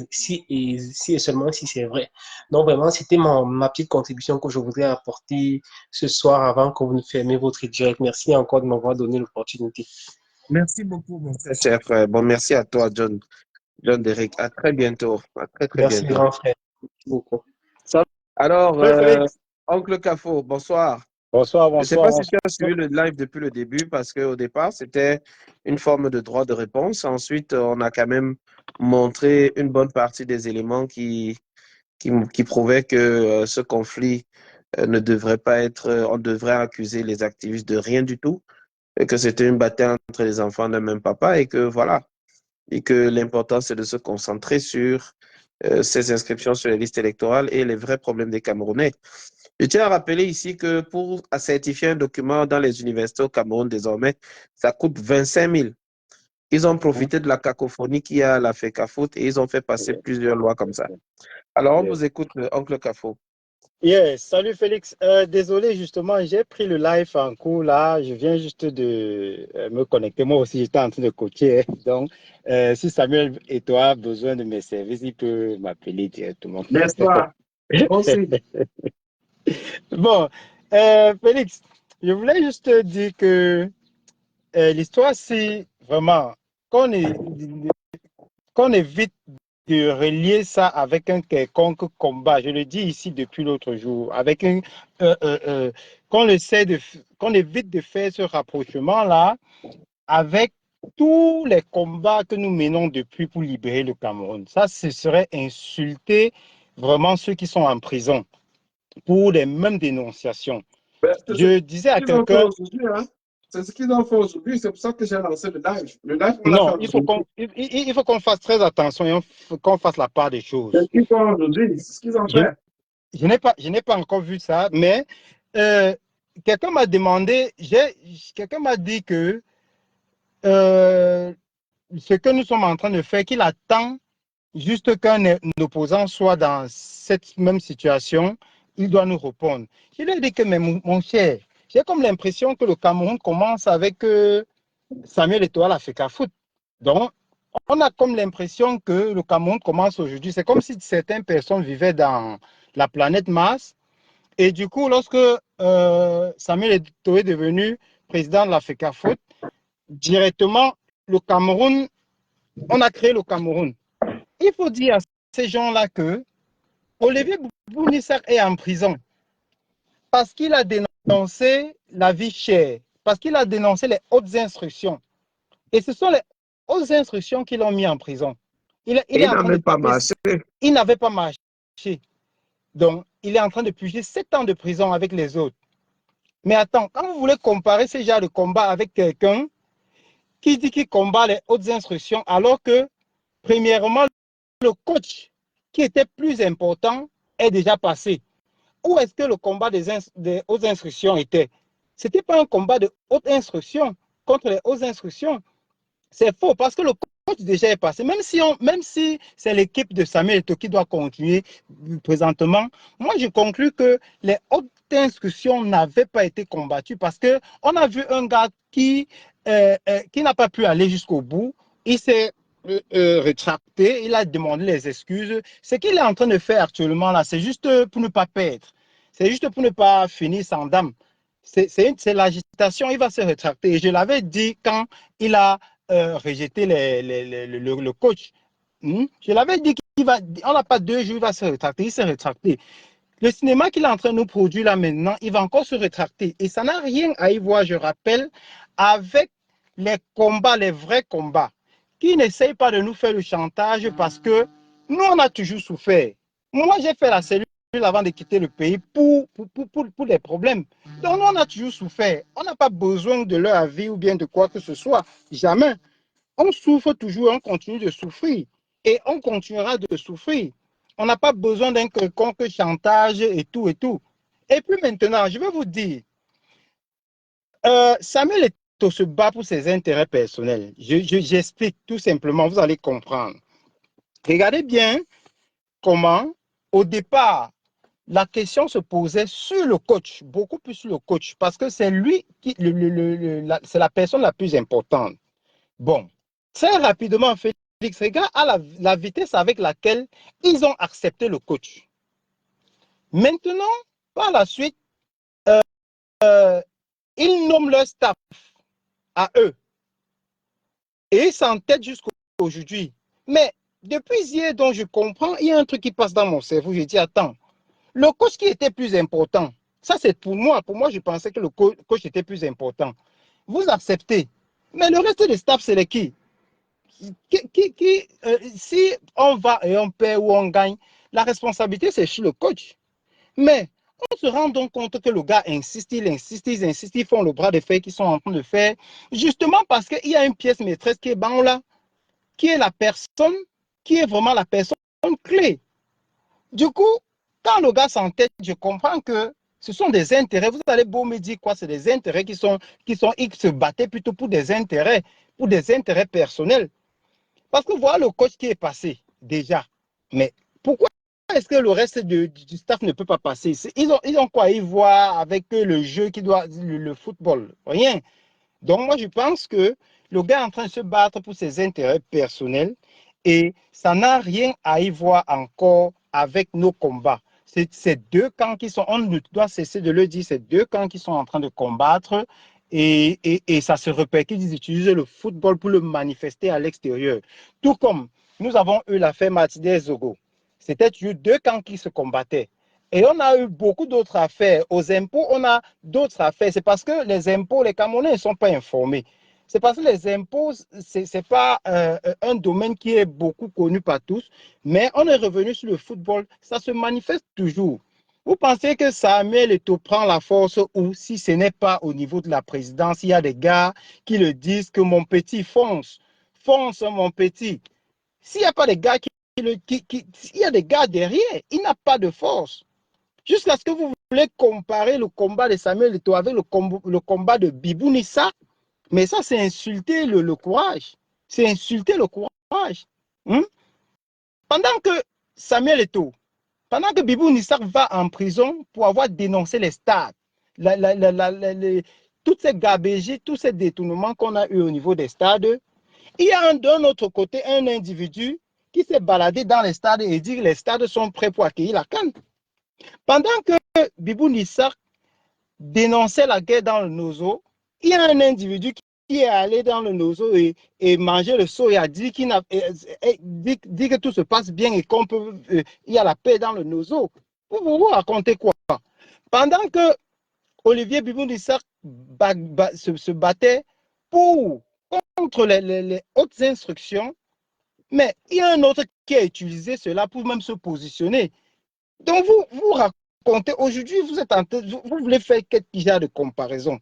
et seulement si c'est vrai. Donc vraiment, c'était ma petite contribution que je voudrais apporter ce soir avant que vous ne fermiez votre direct. Merci encore de m'avoir donné l'opportunité. Merci beaucoup, mon très cher frère. Bon, merci à toi, John Derek. À très bientôt. À très, très Merci, bientôt. grand frère. Merci beaucoup. Alors, Oui, Félix. Oncle Cafo, bonsoir. Bonsoir, Je ne sais bonsoir, pas si tu bonsoir. as suivi le live depuis le début parce qu'au départ, c'était une forme de droit de réponse. Ensuite, on a quand même montré une bonne partie des éléments qui prouvaient que ce conflit ne devrait pas être, on devrait accuser les activistes de rien du tout, et que c'était une bataille entre les enfants d'un même papa et que voilà, et que l'important c'est de se concentrer sur ces inscriptions sur les listes électorales et les vrais problèmes des Camerounais. Je tiens à rappeler ici que pour certifier un document dans les universités au Cameroun désormais, ça coûte 25 000. Ils ont profité de la cacophonie qu'il y a à la FECAFOOT et ils ont fait passer plusieurs lois comme ça. Alors, on vous écoute, Oncle Cafo. Yes, salut Félix. Désolé, justement, j'ai pris le live en cours là. Je viens juste de me connecter. Moi aussi, j'étais en train de coacher. Donc, si Samuel et toi ont besoin de mes services, il peut m'appeler directement. N'est-ce pas? Aussi. Bon, Félix, je voulais juste te dire que l'histoire, c'est vraiment qu'on évite de relier ça avec un quelconque combat. Je le dis ici depuis l'autre jour, avec qu'on évite de faire ce rapprochement-là avec tous les combats que nous menons depuis pour libérer le Cameroun. Ça, ce serait insulter vraiment ceux qui sont en prison pour les mêmes dénonciations. Je disais à quelqu'un... C'est ce qu'ils ont fait aujourd'hui, c'est pour ça que j'ai lancé le live. Le live, on Non, l'a fait il faut qu'on fasse très attention et qu'on fasse la part des choses. C'est ce qu'ils font aujourd'hui, c'est ce qu'ils ont fait. Je n'ai pas encore vu ça, mais quelqu'un m'a demandé, quelqu'un m'a dit que ce que nous sommes en train de faire, qu'il attend juste qu'un opposant soit dans cette même situation, il doit nous répondre. Je lui ai dit que, mais mon cher, j'ai comme l'impression que le Cameroun commence avec Samuel Eto'o à la FECAFOOT. Donc, on a comme l'impression que le Cameroun commence aujourd'hui. C'est comme si certaines personnes vivaient dans la planète Mars. Et du coup, lorsque Samuel Eto'o est devenu président de la FECAFOOT, directement, le Cameroun, on a créé le Cameroun. Il faut dire à ces gens-là que Olivier Bounissar est en prison parce qu'il a dénoncé la vie chère, parce qu'il a dénoncé les hautes instructions. Et ce sont les hautes instructions qui l'ont mis en prison. Il n'avait pas marché. Il n'avait pas marché. Donc, il est en train de purger 7 ans de prison avec les autres. Mais attends, quand vous voulez comparer ce genre de combat avec quelqu'un qui dit qu'il combat les hautes instructions, alors que, premièrement, le coach qui était plus important est déjà passé. Où est-ce que le combat des hautes instructions était? Ce n'était pas un combat de haute instruction contre les hautes instructions. C'est faux parce que le coach déjà est passé. Même si c'est l'équipe de Samuel Eto'o qui doit continuer présentement, moi je conclus que les hautes instructions n'avaient pas été combattues parce qu'on a vu un gars qui n'a pas pu aller jusqu'au bout. Il s'est rétracté, il a demandé les excuses. Ce qu'il est en train de faire actuellement là, c'est juste pour ne pas perdre. C'est juste pour ne pas finir sans dame. C'est l'agitation, il va se rétracter. Et je l'avais dit quand il a rejeté le coach. Je l'avais dit on n'a pas 2 jours, il va se rétracter, il s'est rétracté. Le cinéma qu'il est en train de nous produire là maintenant, il va encore se rétracter. Et ça n'a rien à y voir, je rappelle, avec les combats, les vrais combats, qui n'essayent pas de nous faire le chantage parce que nous, on a toujours souffert. Moi, j'ai fait la cellule avant de quitter le pays pour des problèmes. Donc, nous, on a toujours souffert. On n'a pas besoin de leur avis ou bien de quoi que ce soit. Jamais. On souffre toujours, on continue de souffrir. Et on continuera de souffrir. On n'a pas besoin d'un quelconque chantage et tout et tout. Et puis maintenant, je vais vous dire, Samuel Eto'o se bat pour ses intérêts personnels. J'explique tout simplement, vous allez comprendre. Regardez bien comment, au départ, la question se posait sur le coach, beaucoup plus sur le coach, parce que c'est lui qui, c'est la personne la plus importante. Bon, très rapidement, Félix, regarde à la vitesse avec laquelle ils ont accepté le coach. Maintenant, par la suite, ils nomment leur staff à eux. Et ils s'entêtent jusqu'à aujourd'hui. Mais depuis hier, dont je comprends, il y a un truc qui passe dans mon cerveau. Je dis, attends, le coach qui était plus important, ça c'est pour moi. Pour moi, je pensais que le coach était plus important. Vous acceptez. Mais le reste des staffs, c'est les qui? Si on va et on perd ou on gagne, la responsabilité, c'est sur le coach. Mais on se rend donc compte que le gars insiste, ils insistent, ils font le bras de fer qu'ils sont en train de faire, justement parce qu'il y a une pièce maîtresse qui est ban là, qui est la personne, qui est vraiment la personne clé. Du coup, quand le gars s'entête, je comprends que ce sont des intérêts. Vous allez beau me dire quoi, c'est des intérêts qui sont, ils se battaient plutôt pour des intérêts personnels. Parce que voilà le coach qui est passé déjà. Mais pourquoi est-ce que le reste du staff ne peut pas passer? Ils ont quoi à y voir avec le jeu qui doit, le football? Rien. Donc moi je pense que le gars est en train de se battre pour ses intérêts personnels et ça n'a rien à y voir encore avec nos combats. C'est 2 camps qui sont, on ne doit cesser de le dire, c'est 2 camps qui sont en train de combattre. Et ça se répercute, ils utilisent le football pour le manifester à l'extérieur. Tout comme nous avons eu l'affaire Martinez-Zogo. C'était 2 camps qui se combattaient. Et on a eu beaucoup d'autres affaires. Aux impôts, on a d'autres affaires. C'est parce que les impôts, les Camerounais ne sont pas informés. C'est parce que les impôts, ce n'est pas un domaine qui est beaucoup connu par tous. Mais on est revenu sur le football. Ça se manifeste toujours. Vous pensez que Samuel Eto'o prend la force ou si ce n'est pas au niveau de la présidence, il y a des gars qui le disent que mon petit fonce mon petit. S'il n'y a pas des gars s'il y a des gars derrière, il n'a pas de force. Jusqu'à ce que vous voulez comparer le combat de Samuel Eto'o avec le combat de Bibou Nissa, mais ça c'est insulter le courage. C'est insulter le courage. Pendant que Samuel Eto'o, pendant que Bibou Nissar va en prison pour avoir dénoncé les stades, toutes ces gabégies, tous ces détournements qu'on a eu au niveau des stades, il y a d'un autre côté un individu qui s'est baladé dans les stades et dit que les stades sont prêts pour accueillir la CAN. Pendant que Bibou Nissar dénonçait la guerre dans le Nozo, il y a un individu qui est allé dans le Nozo et manger le soya, dit que tout se passe bien et qu'il y a la paix dans le Nozo. Vous racontez quoi? Pendant que Olivier Bibou Nissar se battait contre les hautes instructions, mais il y a un autre qui a utilisé cela pour même se positionner. Donc vous racontez, aujourd'hui vous voulez faire quel genre de comparaison?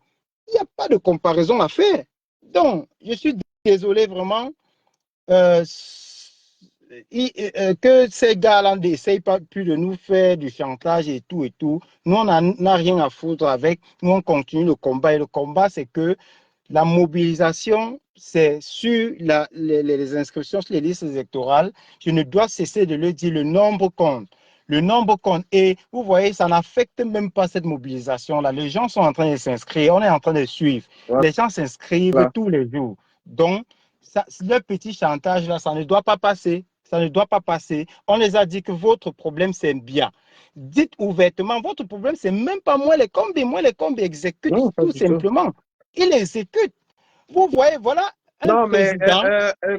Il n'y a pas de comparaison à faire. Donc, je suis désolé vraiment que ces gars-là n'essayent pas plus de nous faire du chantage et tout et tout. Nous, on n'a rien à foutre avec. Nous, on continue le combat. Et le combat, c'est que la mobilisation, c'est sur les inscriptions sur les listes électorales. Je ne dois cesser de le dire, le nombre compte. Le nombre compte. Et vous voyez, ça n'affecte même pas cette mobilisation-là. Les gens sont en train de s'inscrire, on est en train de suivre. Les gens s'inscrivent tous les jours. Donc, le petit chantage-là, ça ne doit pas passer. Ça ne doit pas passer. On les a dit que votre problème, c'est bien. Dites ouvertement, votre problème, c'est même pas moi les combis. Moi, les combis exécutent tout simplement. Ils exécutent. Vous voyez, voilà un Non, mais président,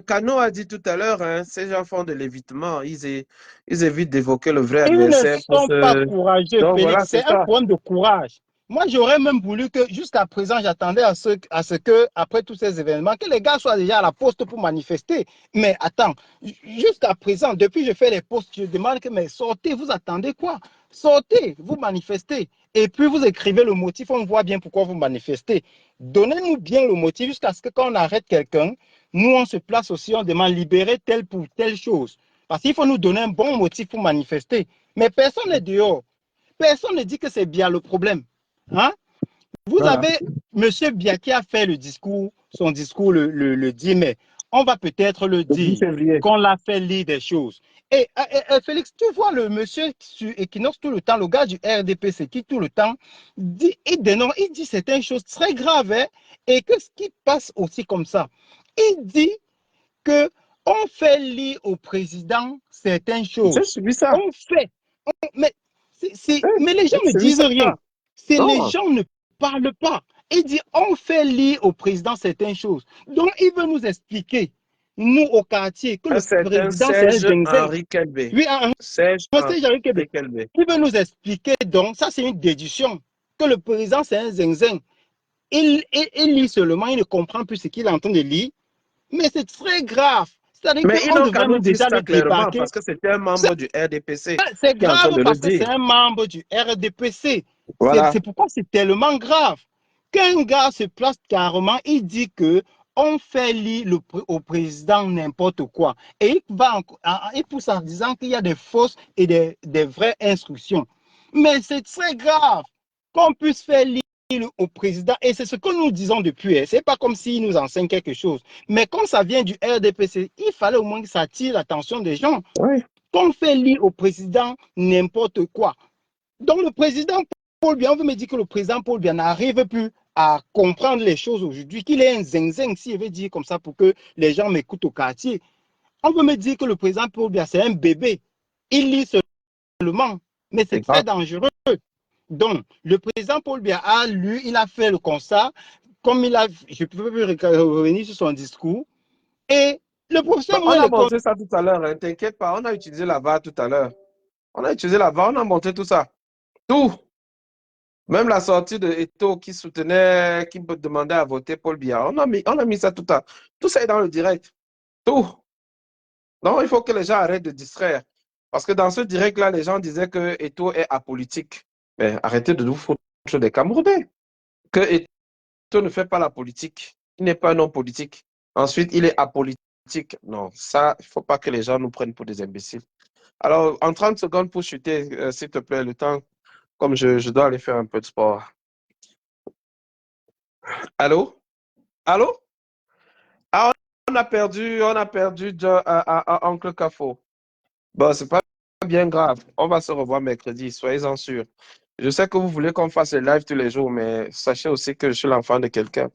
Kano a dit tout à l'heure, hein, ces gens font de l'évitement. Ils évitent d'évoquer le vrai ils ne adversaire pour sont pas se... courageux, Donc voilà, Félix. c'est C'est un ça. problème de courage. Moi, j'aurais même voulu que, jusqu'à présent, j'attendais à ce que, après tous ces événements, que les gars soient déjà à la poste pour manifester. Mais attends, jusqu'à présent, depuis que je fais les postes, je demande que, mais sortez, vous attendez quoi? Sortez, vous manifestez. Et puis, vous écrivez le motif, on voit bien pourquoi vous manifestez. Donnez-nous bien le motif jusqu'à ce que quand on arrête quelqu'un, nous, on se place aussi, on demande libérer telle pour telle chose. Parce qu'il faut nous donner un bon motif pour manifester. Mais personne n'est dehors. Personne ne dit que c'est bien le problème. Hein? Vous Voilà. avez M. Bia qui a fait le discours, son discours le 10 mai. On va peut-être le Le 10 dire, février. qu'on l'a fait lire des choses. Et Félix, tu vois le monsieur sur Equinox tout le temps, le gars du RDPC qui tout le temps dit, il dit certaines choses très graves, hein, et que ce qui passe aussi comme ça. Il dit que on fait lire au président certaines J'ai choses. suivi ça. On fait. Mais, mais les gens J'ai ne suivi disent ça. rien. C'est les Non. gens ne parlent pas. Il dit on fait lire au président certaines choses. Donc il veut nous expliquer, nous au quartier, que Un le certain président c'est un Serge zinzin. Henri Kelbé. Oui, Serge il Henri Kelbé. veut nous expliquer, donc, ça c'est une déduction, que le président c'est un zinzin. Il lit seulement, il ne comprend plus ce qu'il est en train de lire. Mais c'est très grave. C'est-à-dire Mais ils qu'on n'ont qu'à devrait nous même dire déjà ça le clairement débarquer. parce que c'était un membre du RDPC C'est qui est en train grave de le parce que dire. c'est un membre du RDPC. Voilà. C'est pourquoi c'est tellement grave. Qu'un gars se place carrément, il dit que on fait lire au président n'importe quoi. Et il pousse en disant qu'il y a des fausses et des vraies instructions. Mais c'est très grave qu'on puisse faire lire au président. Et c'est ce que nous disons depuis. Ce n'est pas comme s'il nous enseigne quelque chose. Mais quand ça vient du RDPC, il fallait au moins que ça attire l'attention des gens. Oui. Qu'on fait lire au président n'importe quoi. Donc le président Paul Biya, on veut me dire que le président Paul Biya n'arrive plus à comprendre les choses aujourd'hui, qu'il est un zinzin, si je veux dire comme ça pour que les gens m'écoutent au quartier. On veut me dire que le président Paul Biya, c'est un bébé. Il lit seulement, mais c'est très dangereux. Donc, le président Paul Biya a lu, il a fait le constat, comme je peux revenir sur son discours, et le professeur On Moïse a le montré ça tout à l'heure, hein. T'inquiète pas, on a utilisé la VAR tout à l'heure. On a utilisé la VAR, on a montré tout ça. Tout. Même la sortie de Eto qui soutenait, qui demandait à voter Paul Biya. On a mis ça tout à l'heure. Tout ça est dans le direct. Tout. Donc, il faut que les gens arrêtent de distraire. Parce que dans ce direct-là, les gens disaient que Eto est apolitique. Mais arrêtez de nous foutre des Camerounais. Que Eto ne fait pas la politique. Il n'est pas un homme politique. Ensuite, il est apolitique. Non, ça, il ne faut pas que les gens nous prennent pour des imbéciles. Alors, en 30 secondes pour chuter, s'il te plaît, le temps, comme je dois aller faire un peu de sport. Allô? Allô? Ah, on a perdu Oncle Cafo. Bon, c'est pas bien grave. On va se revoir mercredi, soyez-en sûrs. Je sais que vous voulez qu'on fasse le live tous les jours, mais sachez aussi que je suis l'enfant de quelqu'un.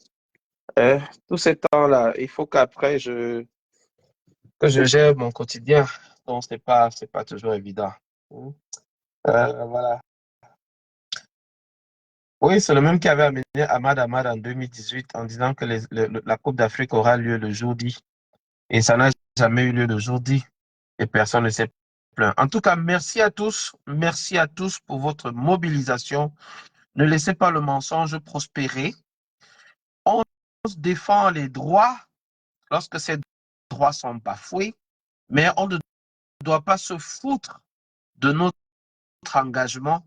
Hein? Tous ces temps-là, il faut qu'après, que je gère mon quotidien. Donc, c'est pas toujours évident. Voilà. Oui, c'est le même qui avait amené Ahmad Ahmad en 2018 en disant que la Coupe d'Afrique aura lieu le jour dit. Et ça n'a jamais eu lieu le jour dit. Et personne ne s'est plaint. En tout cas, merci à tous. Merci à tous pour votre mobilisation. Ne laissez pas le mensonge prospérer. On défend les droits lorsque ces droits sont bafoués, mais on ne doit pas se foutre de notre engagement.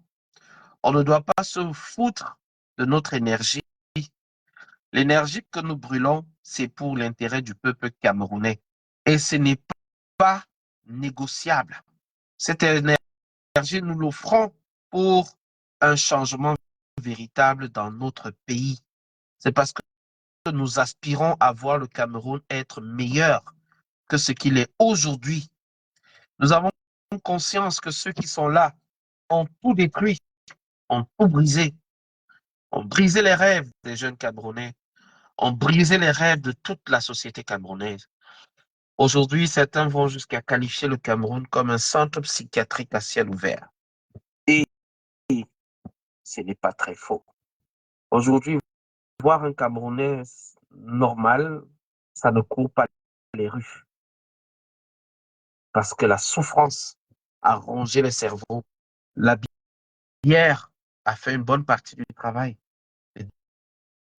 On ne doit pas se foutre de notre énergie. L'énergie que nous brûlons, c'est pour l'intérêt du peuple camerounais. Et ce n'est pas négociable. Cette énergie, nous l'offrons pour un changement véritable dans notre pays. C'est parce que nous aspirons à voir le Cameroun être meilleur que ce qu'il est aujourd'hui. Nous avons conscience que ceux qui sont là ont tout détruit, ont tout brisé, ont brisé les rêves des jeunes Camerounais, ont brisé les rêves de toute la société camerounaise. Aujourd'hui, certains vont jusqu'à qualifier le Cameroun comme un centre psychiatrique à ciel ouvert. Et ce n'est pas très faux. Aujourd'hui, voir un Camerounais normal, ça ne court pas les rues. Parce que la souffrance a rongé le cerveau. La bière a fait une bonne partie du travail. Les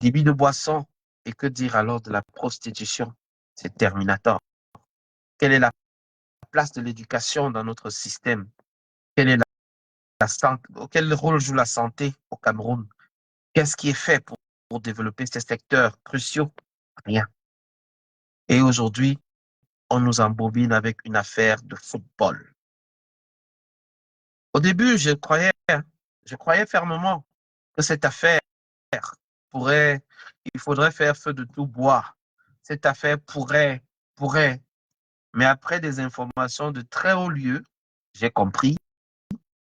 débits de boissons, et que dire alors de la prostitution? C'est Terminator. Quelle est la place de l'éducation dans notre système? Quelle est la santé? Quel rôle joue la santé au Cameroun? Qu'est-ce qui est fait pour développer ces secteurs cruciaux? Rien. Et aujourd'hui, on nous embobine avec une affaire de football. Au début, je croyais fermement que cette affaire il faudrait faire feu de tout bois. Cette affaire pourrait. Mais après des informations de très haut lieu, j'ai compris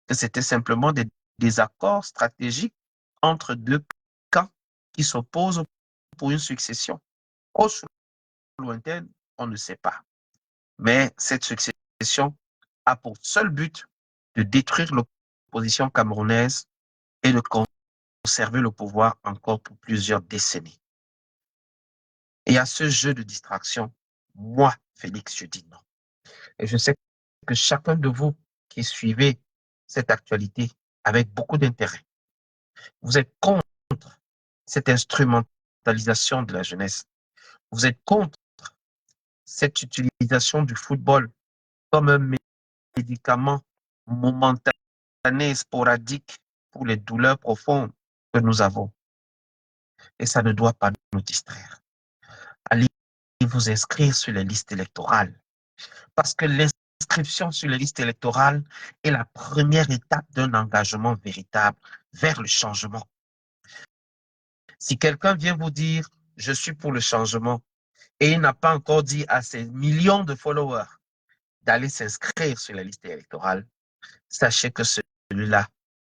que c'était simplement des désaccords stratégiques entre deux camps qui s'opposent pour une succession. Proche ou lointaine, on ne sait pas. Mais cette succession a pour seul but de détruire l'opposition camerounaise et de conserver le pouvoir encore pour plusieurs décennies. Et à ce jeu de distraction, moi, Félix, je dis non. Et je sais que chacun de vous qui suivez cette actualité avec beaucoup d'intérêt, vous êtes contre cette instrumentalisation de la jeunesse. Vous êtes contre cette utilisation du football comme un médicament momentané, sporadique pour les douleurs profondes que nous avons. Et ça ne doit pas nous distraire. Allez vous inscrire sur les listes électorales. Parce que l'inscription sur les listes électorales est la première étape d'un engagement véritable vers le changement. Si quelqu'un vient vous dire « je suis pour le changement » et il n'a pas encore dit à ses millions de followers d'aller s'inscrire sur la liste électorale, sachez que celui-là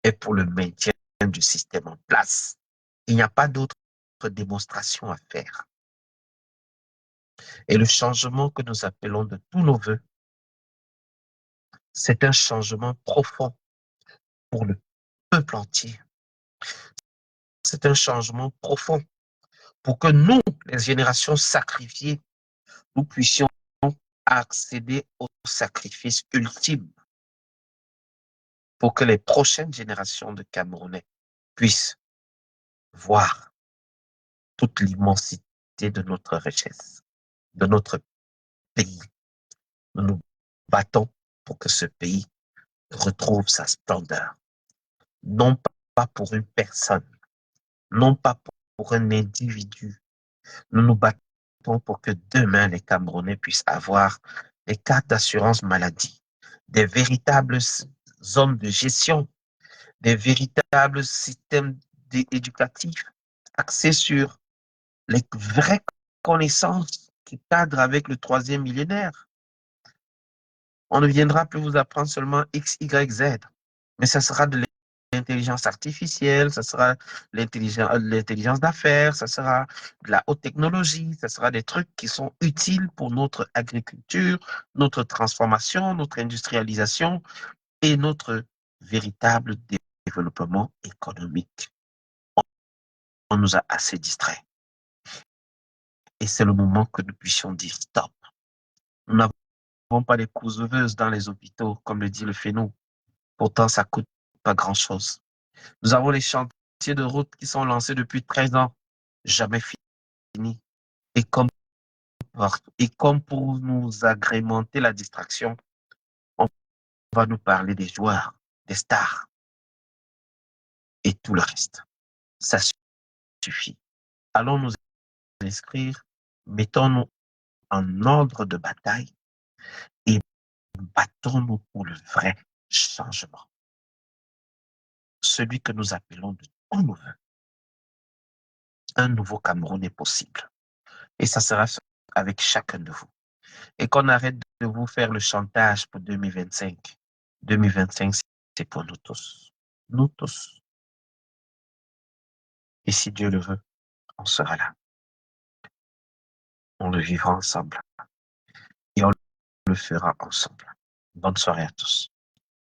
est pour le maintien du système en place. Il n'y a pas d'autre démonstration à faire. Et le changement que nous appelons de tous nos voeux, c'est un changement profond pour le peuple entier. C'est un changement profond pour que nous, les générations sacrifiées, nous puissions accéder au sacrifice ultime pour que les prochaines générations de Camerounais puissent voir toute l'immensité de notre richesse, de notre pays. Nous nous battons pour que ce pays retrouve sa splendeur. Non pas pour une personne, non pas pour un individu. Nous nous battons pour que demain, les Camerounais puissent avoir des cartes d'assurance maladie, des véritables zones de gestion, des véritables systèmes éducatifs axés sur les vraies connaissances qui cadrent avec le 3e millénaire. On ne viendra plus vous apprendre seulement X, Y, Z, mais ça sera de l'intelligence artificielle, ça sera l'intelligence d'affaires, ça sera de la haute technologie, ça sera des trucs qui sont utiles pour notre agriculture, notre transformation, notre industrialisation et notre véritable développement économique. On nous a assez distraits. Et c'est le moment que nous puissions dire stop. Nous n'avons pas des couseuses dans les hôpitaux, comme le dit le FENO. Pourtant, ça coûte pas grand-chose. Nous avons les chantiers de route qui sont lancés depuis 13 ans, jamais finis. Et comme pour nous agrémenter la distraction, on va nous parler des joueurs, des stars et tout le reste. Ça suffit. Allons nous inscrire, mettons-nous en ordre de bataille et battons-nous pour le vrai changement. Celui que nous appelons de tous nos voeux. Un nouveau Cameroun est possible. Et ça sera avec chacun de vous. Et qu'on arrête de vous faire le chantage pour 2025. 2025, c'est pour nous tous. Nous tous. Et si Dieu le veut, on sera là. On le vivra ensemble. Et on le fera ensemble. Bonne soirée à tous.